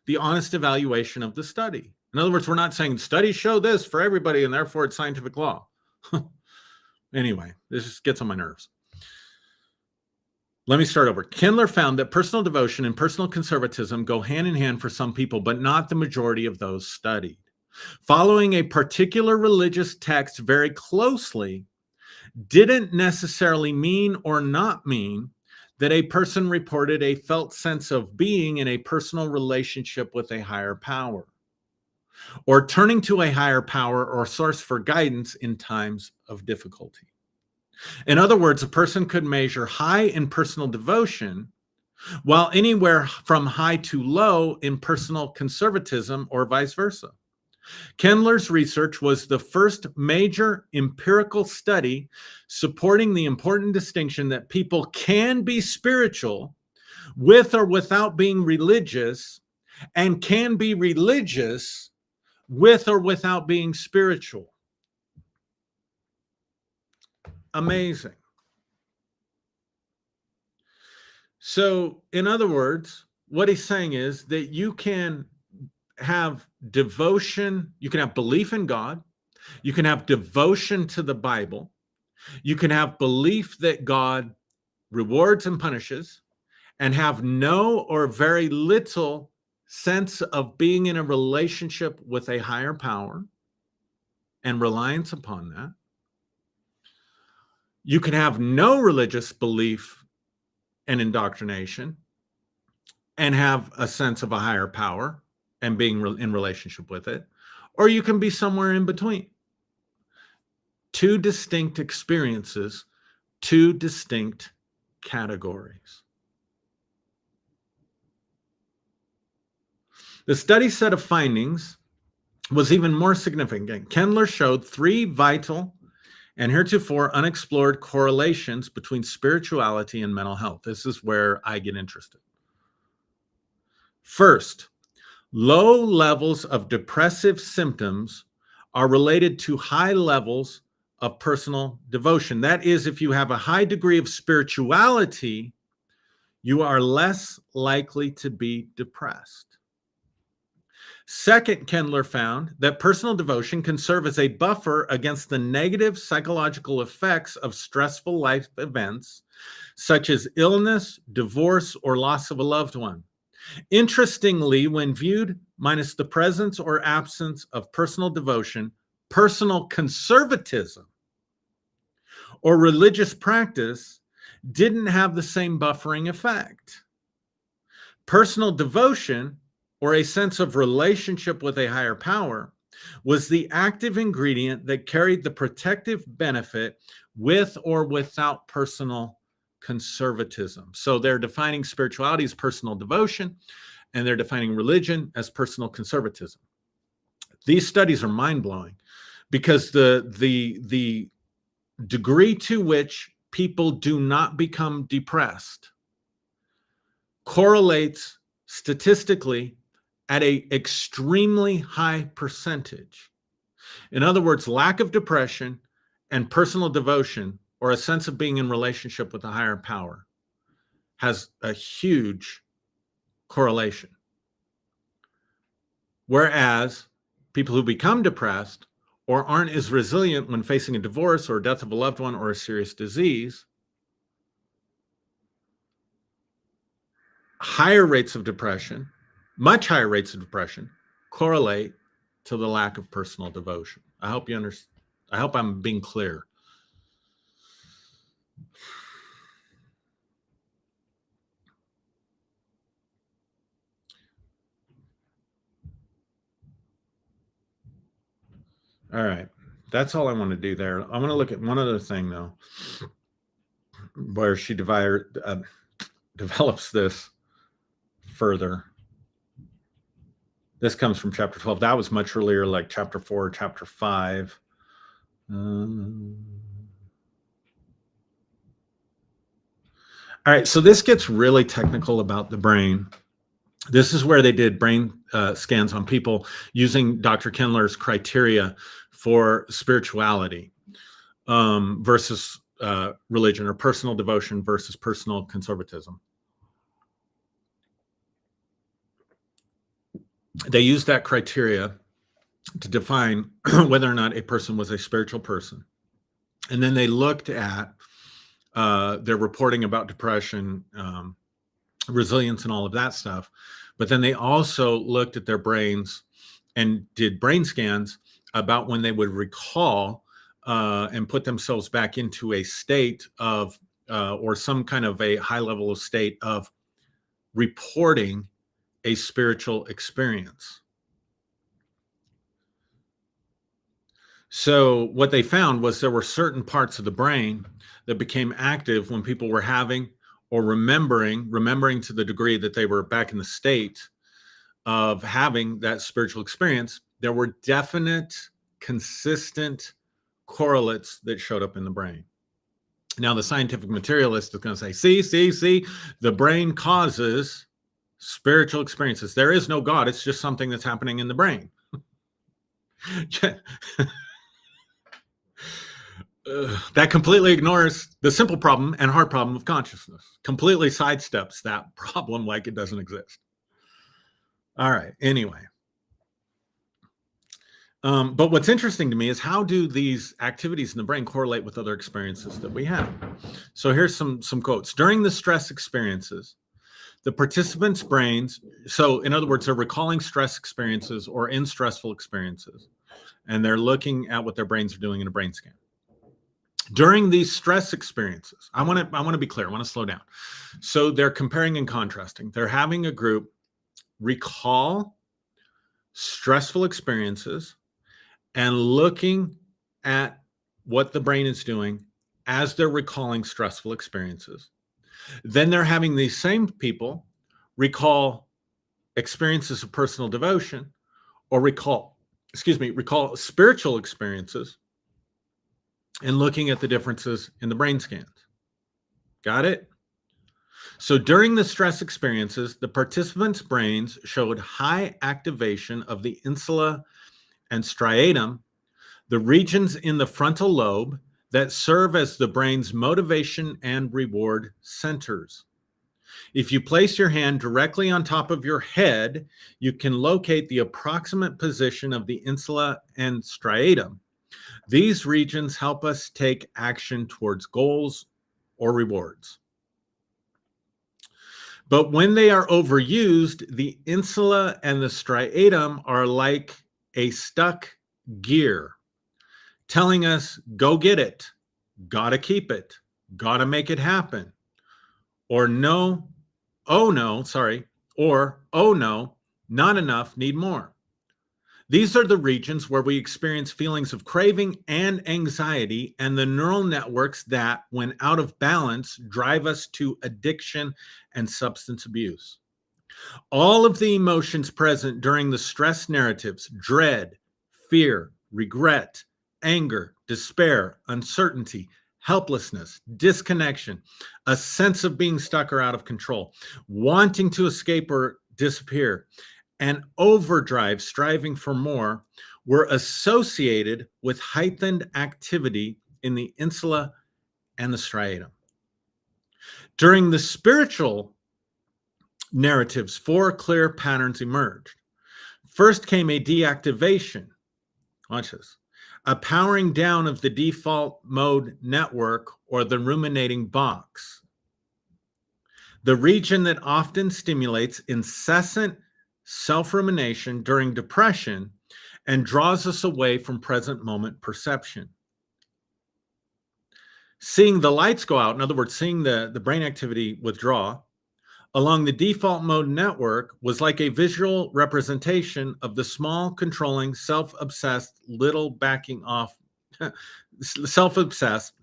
the honest evaluation of the study. In other words, we're not saying studies show this for everybody and therefore it's scientific law. Anyway, this just gets on my nerves. Let me start over. Kendler found that personal devotion and personal conservatism go hand in hand for some people, but not the majority of those studied. Following a particular religious text very closely didn't necessarily mean or not mean that a person reported a felt sense of being in a personal relationship with a higher power, or turning to a higher power or source for guidance in times of difficulty. In other words, a person could measure high in personal devotion while anywhere from high to low in personal conservatism or vice versa. Kendler's research was the first major empirical study supporting the important distinction that people can be spiritual with or without being religious, and can be religious with or without being spiritual. Amazing. So, in other words, what he's saying is that you can have devotion, you can have belief in God, you can have devotion to the Bible, you can have belief that God rewards and punishes, and have no or very little sense of being in a relationship with a higher power and reliance upon that. You can have no religious belief and indoctrination and have a sense of a higher power and being in relationship with it, or you can be somewhere in between. Two distinct experiences, two distinct categories. The study's set of findings was even more significant. Kendler showed three vital and heretofore unexplored correlations between spirituality and mental health. This is where I get interested. First, low levels of depressive symptoms are related to high levels of personal devotion. That is, if you have a high degree of spirituality, you are less likely to be depressed. Second, Kendler found that personal devotion can serve as a buffer against the negative psychological effects of stressful life events, such as illness, divorce, or loss of a loved one. Interestingly, when viewed minus the presence or absence of personal devotion, personal conservatism or religious practice didn't have the same buffering effect. Personal devotion, or a sense of relationship with a higher power, was the active ingredient that carried the protective benefit with or without personal conservatism. So they're defining spirituality as personal devotion, and they're defining religion as personal conservatism. These studies are mind-blowing because the degree to which people do not become depressed correlates statistically at an extremely high percentage. In other words, lack of depression and personal devotion, or a sense of being in relationship with a higher power, has a huge correlation. Whereas people who become depressed or aren't as resilient when facing a divorce or death of a loved one or a serious disease, higher rates of depression, much higher rates of depression, correlate to the lack of personal devotion. I hope you understand. I hope I'm being clear. All right. That's all I want to do there. I want to look at one other thing, though, where she develops this further. This comes from chapter 12. That was much earlier, like chapter 4, chapter 5. All right, so this gets really technical about the brain. This is where they did brain scans on people using Dr. Kendler's criteria for spirituality versus religion, or personal devotion versus personal conservatism. They used that criteria to define whether or not a person was a spiritual person. And then they looked at their reporting about depression, resilience, and all of that stuff. But then they also looked at their brains and did brain scans about when they would recall and put themselves back into a state of, or some kind of a high level of state of reporting a spiritual experience. So what they found was there were certain parts of the brain that became active when people were having or remembering to the degree that they were back in the state of having that spiritual experience. There were definite, consistent correlates that showed up in the brain. Now, the scientific materialist is going to say, see, the brain causes spiritual experiences. There is no God. It's just something that's happening in the brain. That completely ignores the simple problem and hard problem of consciousness. Completely sidesteps that problem like it doesn't exist. All right. Anyway. But what's interesting to me is, how do these activities in the brain correlate with other experiences that we have? So here's some quotes. During the stress experiences, the participants' brains, so in other words, they're recalling stress experiences or in stressful experiences, and they're looking at what their brains are doing in a brain scan. During these stress experiences, I want to be clear. I want to slow down. So they're comparing and contrasting. They're having a group recall stressful experiences and looking at what the brain is doing as they're recalling stressful experiences. Then they're having these same people recall experiences of personal devotion, or recall spiritual experiences, and looking at the differences in the brain scans. Got it? So during the stress experiences, the participants' brains showed high activation of the insula and striatum, the regions in the frontal lobe that serve as the brain's motivation and reward centers. If you place your hand directly on top of your head, you can locate the approximate position of the insula and striatum. These regions help us take action towards goals or rewards. But when they are overused, the insula and the striatum are like a stuck gear, telling us, go get it, gotta keep it, gotta make it happen, or no, oh no, sorry, or oh no, not enough, need more. These are the regions where we experience feelings of craving and anxiety, and the neural networks that, when out of balance, drive us to addiction and substance abuse. All of the emotions present during the stress narratives, dread, fear, regret, anger, despair, uncertainty, helplessness, disconnection, a sense of being stuck or out of control, wanting to escape or disappear, and overdrive, striving for more, were associated with heightened activity in the insula and the striatum. During the spiritual narratives, four clear patterns emerged. First came a deactivation. Watch this. A powering down of the default mode network or the ruminating box, the region that often stimulates incessant self-rumination during depression and draws us away from present moment perception. Seeing the lights go out, in other words, seeing the brain activity withdraw along the default mode network was like a visual representation of the small, controlling, self-obsessed, little backing off, self-obsessed.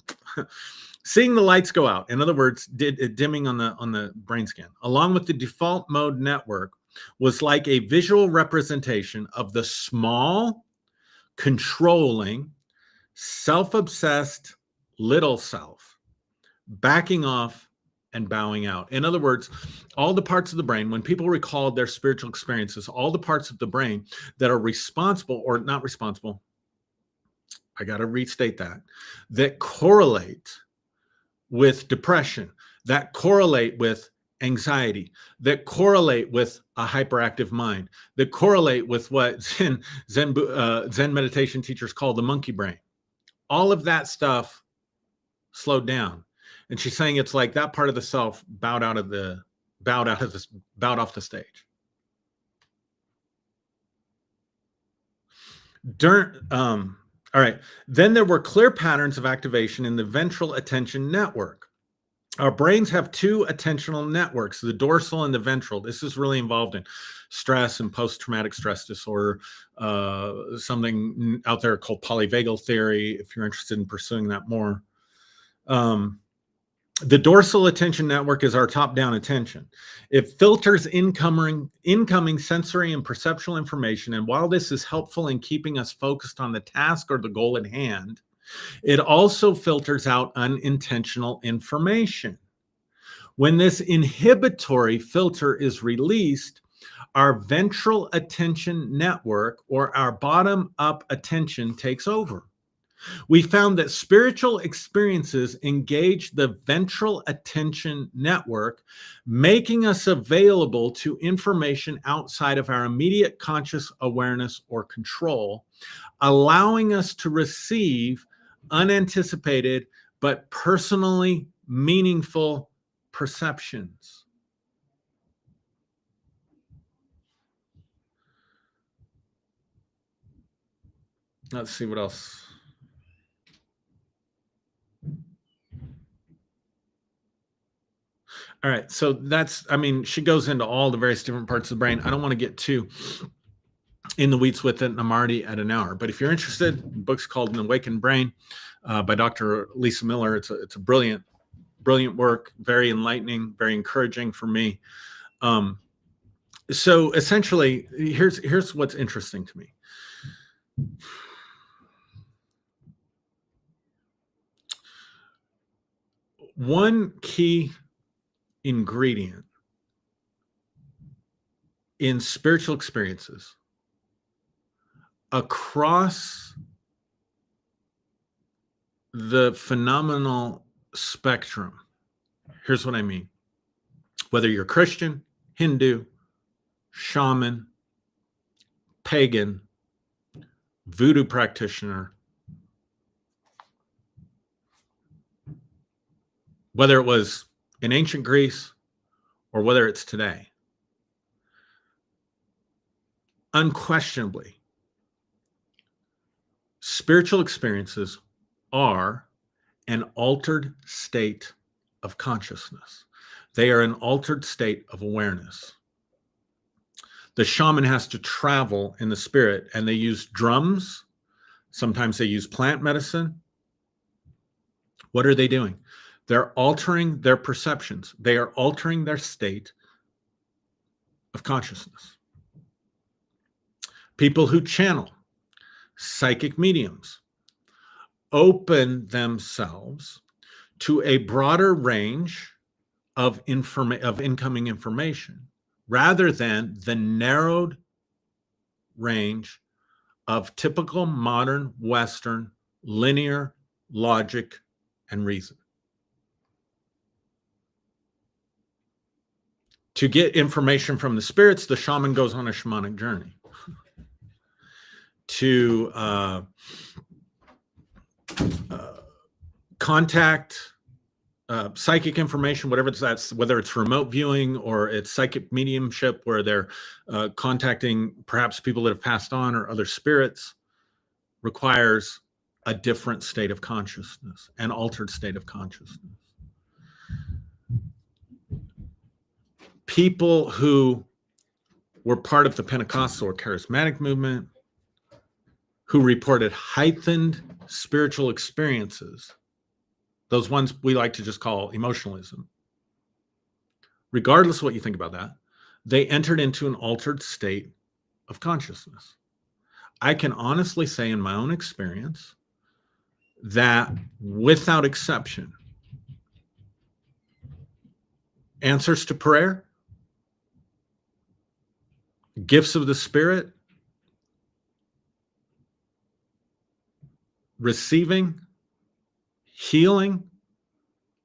Seeing the lights go out, in other words, dimming on the brain scan, along with the default mode network, was like a visual representation of the small, controlling, self-obsessed little self, backing off and bowing out. In other words, all the parts of the brain, when people recall their spiritual experiences, all the parts of the brain that are responsible or not responsible, I got to restate that correlate with depression, that correlate with anxiety, that correlate with a hyperactive mind, that correlate with what Zen meditation teachers call the monkey brain. All of that stuff slowed down. And she's saying it's like that part of the self bowed off the stage. All right. Then there were clear patterns of activation in the ventral attention network. Our brains have two attentional networks, the dorsal and the ventral. This is really involved in stress and post-traumatic stress disorder, something out there called polyvagal theory, if you're interested in pursuing that more. The dorsal attention network is our top-down attention. It filters incoming sensory and perceptual information, and while this is helpful in keeping us focused on the task or the goal at hand, it also filters out unintentional information. When this inhibitory filter is released, our ventral attention network or our bottom-up attention takes over. We found that spiritual experiences engage the ventral attention network, making us available to information outside of our immediate conscious awareness or control, allowing us to receive unanticipated but personally meaningful perceptions. Let's see what else. All right, so that's, I mean, she goes into all the various different parts of the brain. I don't want to get too in the weeds with it, and I'm already at an hour. But if you're interested, the book's called An Awakened Brain by Dr. Lisa Miller. It's a brilliant work, very enlightening, very encouraging for me. So essentially, here's what's interesting to me. One key ingredient in spiritual experiences across the phenomenal spectrum. Here's what I mean. Whether you're Christian, Hindu, shaman, pagan, voodoo practitioner, whether it was in ancient Greece or whether it's today, unquestionably, spiritual experiences are an altered state of consciousness. They are an altered state of awareness. The shaman has to travel in the spirit, and they use drums. Sometimes they use plant medicine. What are they doing? They're altering their perceptions. They are altering their state of consciousness. People who channel, psychic mediums, open themselves to a broader range of incoming information rather than the narrowed range of typical modern Western linear logic and reason. To get information from the spirits, the shaman goes on a shamanic journey. To contact psychic information, whatever that's, whether it's remote viewing or it's psychic mediumship, where they're contacting perhaps people that have passed on or other spirits, requires a different state of consciousness, an altered state of consciousness. People who were part of the Pentecostal or charismatic movement, who reported heightened spiritual experiences, those ones we like to just call emotionalism, regardless of what you think about that, they entered into an altered state of consciousness. I can honestly say in my own experience that without exception, answers to prayer, gifts of the Spirit, receiving, healing,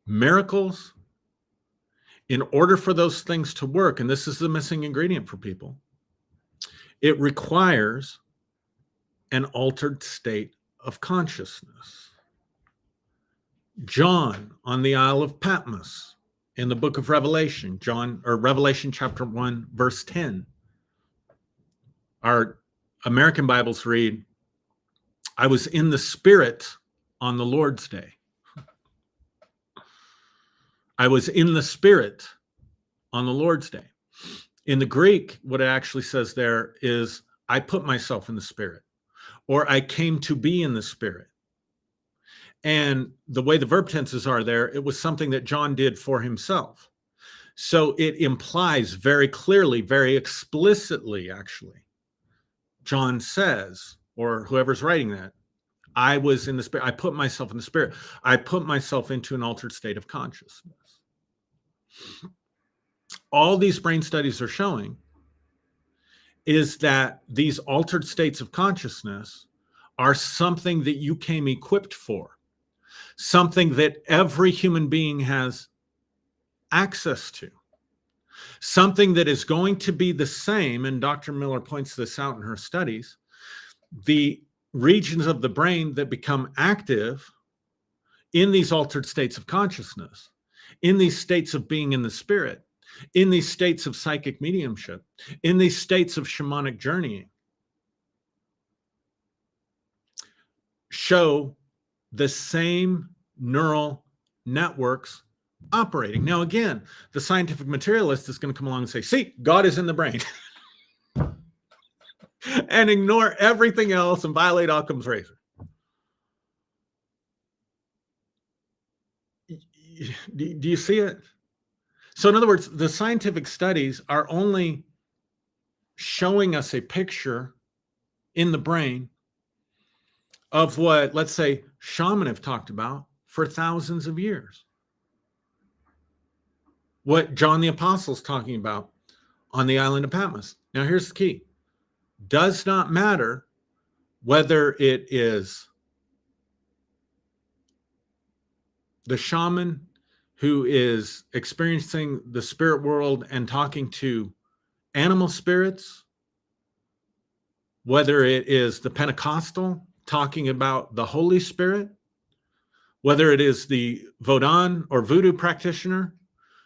miracles, in order for those things to work, and this is the missing ingredient for people, it requires an altered state of consciousness. John on the Isle of Patmos in the book of Revelation, Revelation chapter 1, verse 10. Our American Bibles read, I was in the Spirit on the Lord's day. I was in the Spirit on the Lord's day. In the Greek, what it actually says there is, I put myself in the Spirit, or I came to be in the Spirit. And the way the verb tenses are there, it was something that John did for himself. So it implies very clearly, very explicitly, actually, John says, or whoever's writing that, I was in the Spirit. I put myself in the Spirit. I put myself into an altered state of consciousness. All these brain studies are showing is that these altered states of consciousness are something that you came equipped for, something that every human being has access to, something that is going to be the same, and Dr. Miller points this out in her studies, the regions of the brain that become active in these altered states of consciousness, in these states of being in the Spirit, in these states of psychic mediumship, in these states of shamanic journeying, show the same neural networks operating. Now, again, the scientific materialist is going to come along and say, see, God is in the brain. And ignore everything else and violate Occam's razor. Do you see it? So in other words, the scientific studies are only showing us a picture in the brain of what, let's say, shaman have talked about for thousands of years. What John the Apostle's talking about on the island of Patmos. Now, here's the key. Does not matter whether it is the shaman who is experiencing the spirit world and talking to animal spirits, whether it is the Pentecostal talking about the Holy Spirit, whether it is the Vodun or voodoo practitioner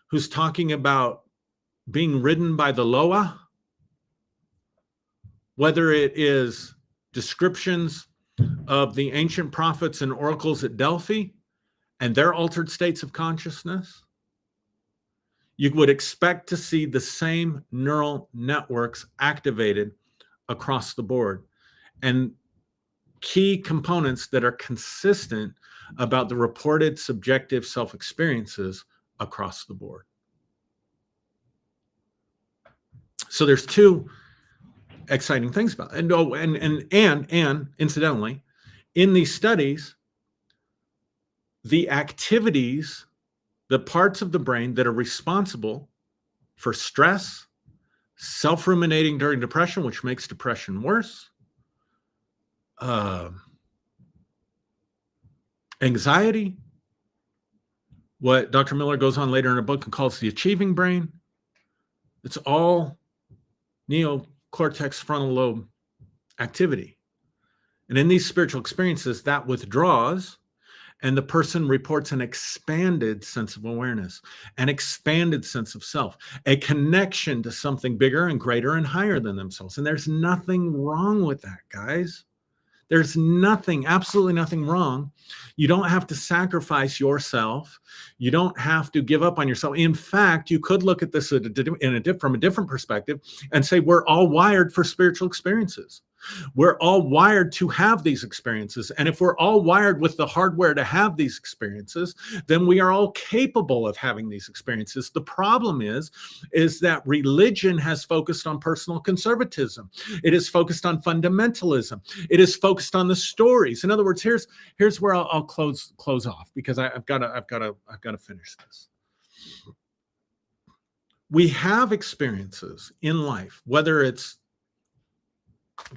who's talking about being ridden by the Loa, whether it is descriptions of the ancient prophets and oracles at Delphi and their altered states of consciousness, you would expect to see the same neural networks activated across the board, and key components that are consistent about the reported subjective self-experiences across the board. So there's two exciting things about it. And incidentally, in these studies, the activities, the parts of the brain that are responsible for stress, self-ruminating during depression, which makes depression worse, anxiety, what Dr. Miller goes on later in her book and calls the achieving brain, it's all neocortex frontal lobe activity. And in these spiritual experiences, that withdraws, and the person reports an expanded sense of awareness, an expanded sense of self, a connection to something bigger and greater and higher than themselves. And there's nothing wrong with that, guys. There's nothing, absolutely nothing wrong. You don't have to sacrifice yourself. You don't have to give up on yourself. In fact, you could look at this from a different perspective and say we're all wired for spiritual experiences. We're all wired to have these experiences. And if we're all wired with the hardware to have these experiences, then we are all capable of having these experiences. The problem is that religion has focused on personal conservatism. It is focused on fundamentalism. It is focused on the stories. In other words, here's where I'll close off, because I've got to finish this. We have experiences in life, whether it's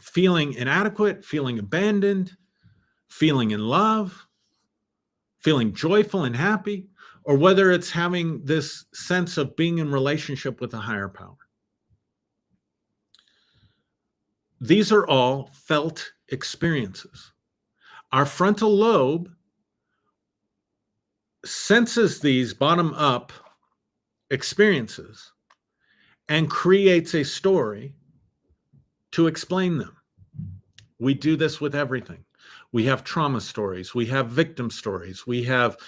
feeling inadequate, feeling abandoned, feeling in love, feeling joyful and happy, or whether it's having this sense of being in relationship with a higher power. These are all felt experiences. Our frontal lobe senses these bottom-up experiences and creates a story to explain them. We do this with everything. We have trauma stories. We have victim stories. We have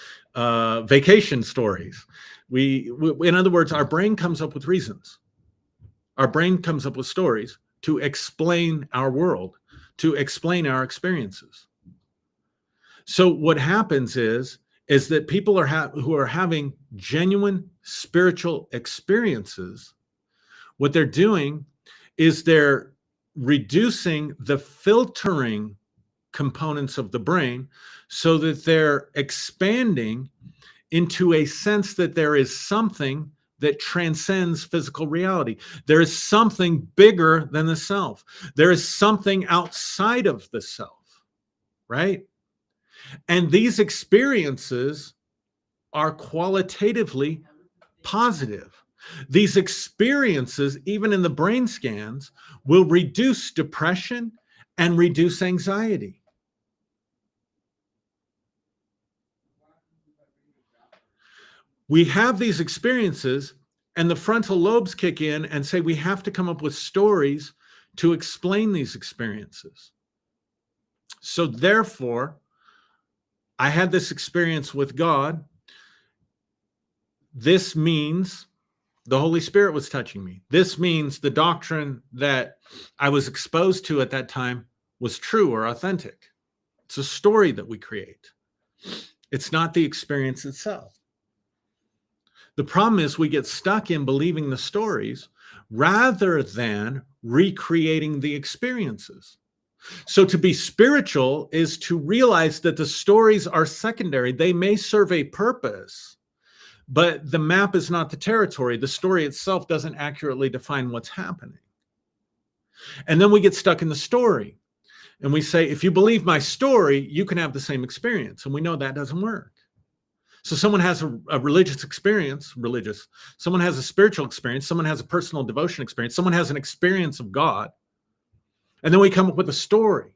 vacation stories. In other words, our brain comes up with reasons. Our brain comes up with stories to explain our world, to explain our experiences. So what happens is that people who are having genuine spiritual experiences, what they're doing is they're reducing the filtering components of the brain so that they're expanding into a sense that there is something that transcends physical reality. There is something bigger than the self. There is something outside of the self, right? And these experiences are qualitatively positive. These experiences, even in the brain scans, will reduce depression and reduce anxiety. We have these experiences, and the frontal lobes kick in and say we have to come up with stories to explain these experiences. So therefore, I had this experience with God. This means the Holy Spirit was touching me. This means the doctrine that I was exposed to at that time was true or authentic. It's a story that we create. It's not the experience itself. The problem is we get stuck in believing the stories rather than recreating the experiences. So to be spiritual is to realize that the stories are secondary. They may serve a purpose, but the map is not the territory. The story itself doesn't accurately define what's happening. And then we get stuck in the story. And we say, if you believe my story, you can have the same experience. And we know that doesn't work. So someone has a religious experience, someone has a spiritual experience, someone has a personal devotion experience, someone has an experience of God, and then we come up with a story.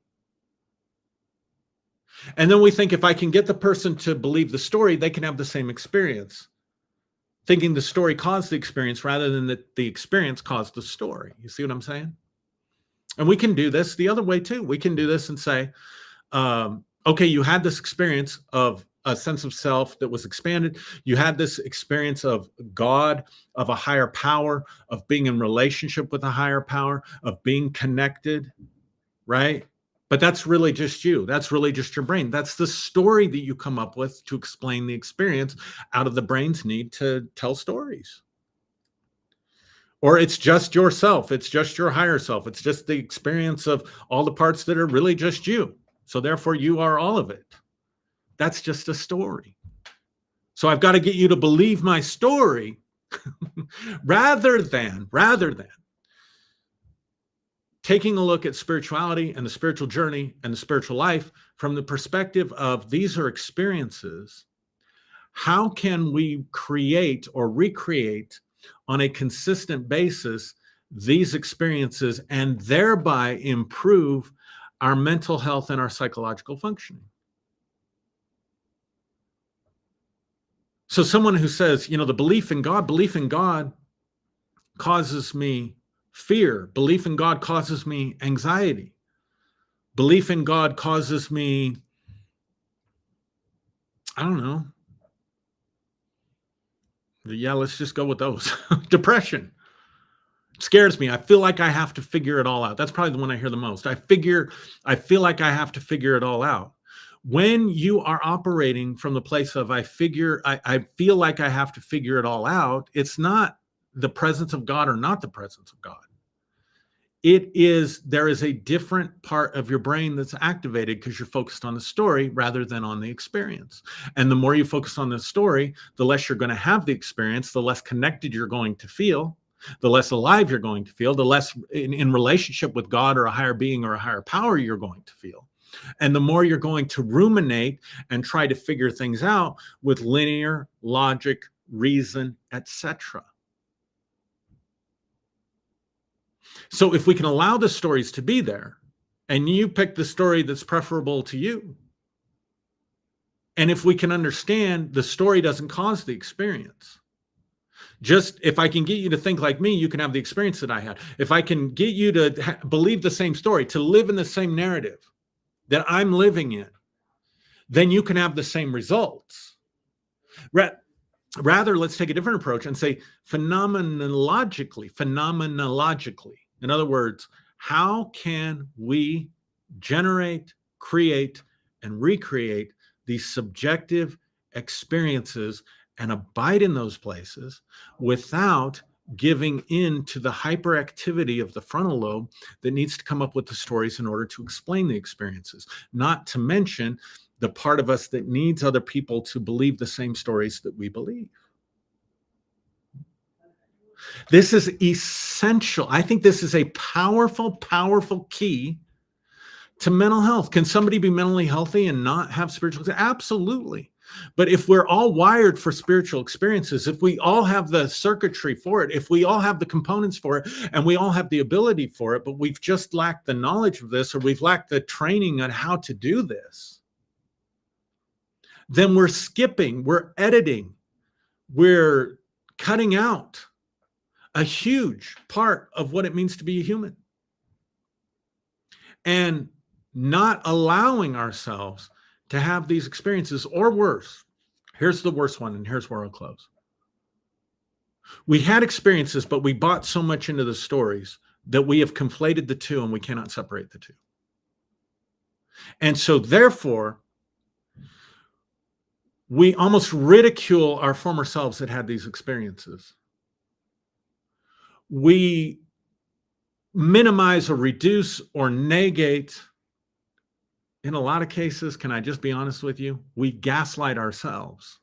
And then we think if I can get the person to believe the story, they can have the same experience, thinking the story caused the experience rather than that the experience caused the story. You see what I'm saying? And we can do this the other way too. We can do this and say, okay, you had this experience of a sense of self that was expanded. You had this experience of God, of a higher power, of being in relationship with a higher power, of being connected, right? But that's really just you. That's really just your brain. That's the story that you come up with to explain the experience out of the brain's need to tell stories. Or it's just yourself. It's just your higher self. It's just the experience of all the parts that are really just you. So therefore you are all of it. That's just a story. So I've got to get you to believe my story rather than taking a look at spirituality and the spiritual journey and the spiritual life from the perspective of these are experiences. How can we create or recreate on a consistent basis these experiences and thereby improve our mental health and our psychological functioning? So someone who says, the belief in God causes me fear. Belief in God causes me anxiety. Belief in God causes me, I don't know. Yeah, let's just go with those. Depression. It scares me. I feel like I have to figure it all out. That's probably the one I hear the most. I feel like I have to figure it all out. When you are operating from the place of I feel like I have to figure it all out, it's not the presence of God or not the presence of God. There is a different part of your brain that's activated because you're focused on the story rather than on the experience. And the more you focus on the story, the less you're going to have the experience, the less connected you're going to feel, the less alive you're going to feel, the less in relationship with God or a higher being or a higher power you're going to feel. And the more you're going to ruminate and try to figure things out with linear logic, reason, etc. So if we can allow the stories to be there, and you pick the story that's preferable to you, and if we can understand the story doesn't cause the experience, just if I can get you to think like me, you can have the experience that I had. If I can get you to believe the same story, to live in the same narrative that I'm living in, then you can have the same results. Rather, let's take a different approach and say phenomenologically. In other words, how can we generate, create, and recreate these subjective experiences and abide in those places without giving in to the hyperactivity of the frontal lobe that needs to come up with the stories in order to explain the experiences, not to mention the part of us that needs other people to believe the same stories that we believe. This is essential. I think this is a powerful, powerful key to mental health. Can somebody be mentally healthy and not have spiritual? Absolutely. But if we're all wired for spiritual experiences, if we all have the circuitry for it, if we all have the components for it, and we all have the ability for it, but we've just lacked the knowledge of this, or we've lacked the training on how to do this, then we're skipping, we're editing, we're cutting out a huge part of what it means to be a human, and not allowing ourselves to have these experiences, or worse. Here's the worst one, and here's where I'll close. We had experiences, but we bought so much into the stories that we have conflated the two, and we cannot separate the two. And so therefore, we almost ridicule our former selves that had these experiences. We minimize or reduce or negate. In a lot of cases, can I just be honest with you? We gaslight ourselves.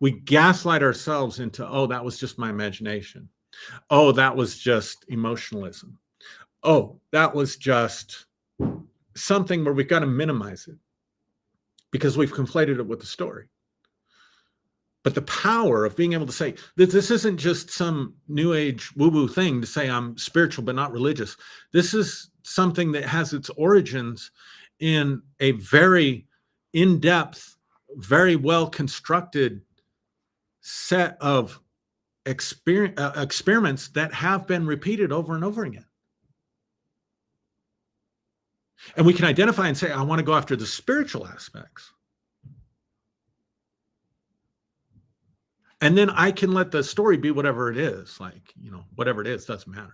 We gaslight ourselves into, oh, that was just my imagination. Oh, that was just emotionalism. Oh, that was just something where we've got to minimize it because we've conflated it with the story. But the power of being able to say that this isn't just some new age woo-woo thing to say I'm spiritual but not religious. This is something that has its origins in a very in-depth, very well constructed set of experiments that have been repeated over and over again. And we can identify and say, I want to go after the spiritual aspects. And then I can let the story be whatever it is. Like, whatever it is, doesn't matter.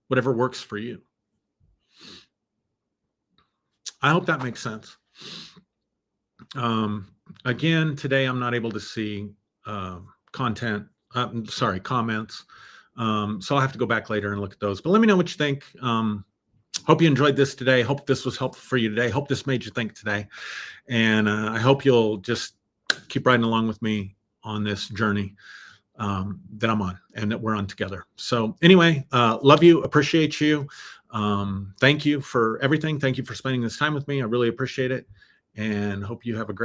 Whatever works for you. I hope that makes sense. Again, today I'm not able to see comments. So I'll have to go back later and look at those. But let me know what you think. Hope you enjoyed this today. Hope this was helpful for you today. Hope this made you think today. And I hope you'll just keep riding along with me on this journey that I'm on and that we're on together. So anyway, love you, appreciate you. Thank you for everything. Thank you for spending this time with me. I really appreciate it, and hope you have a great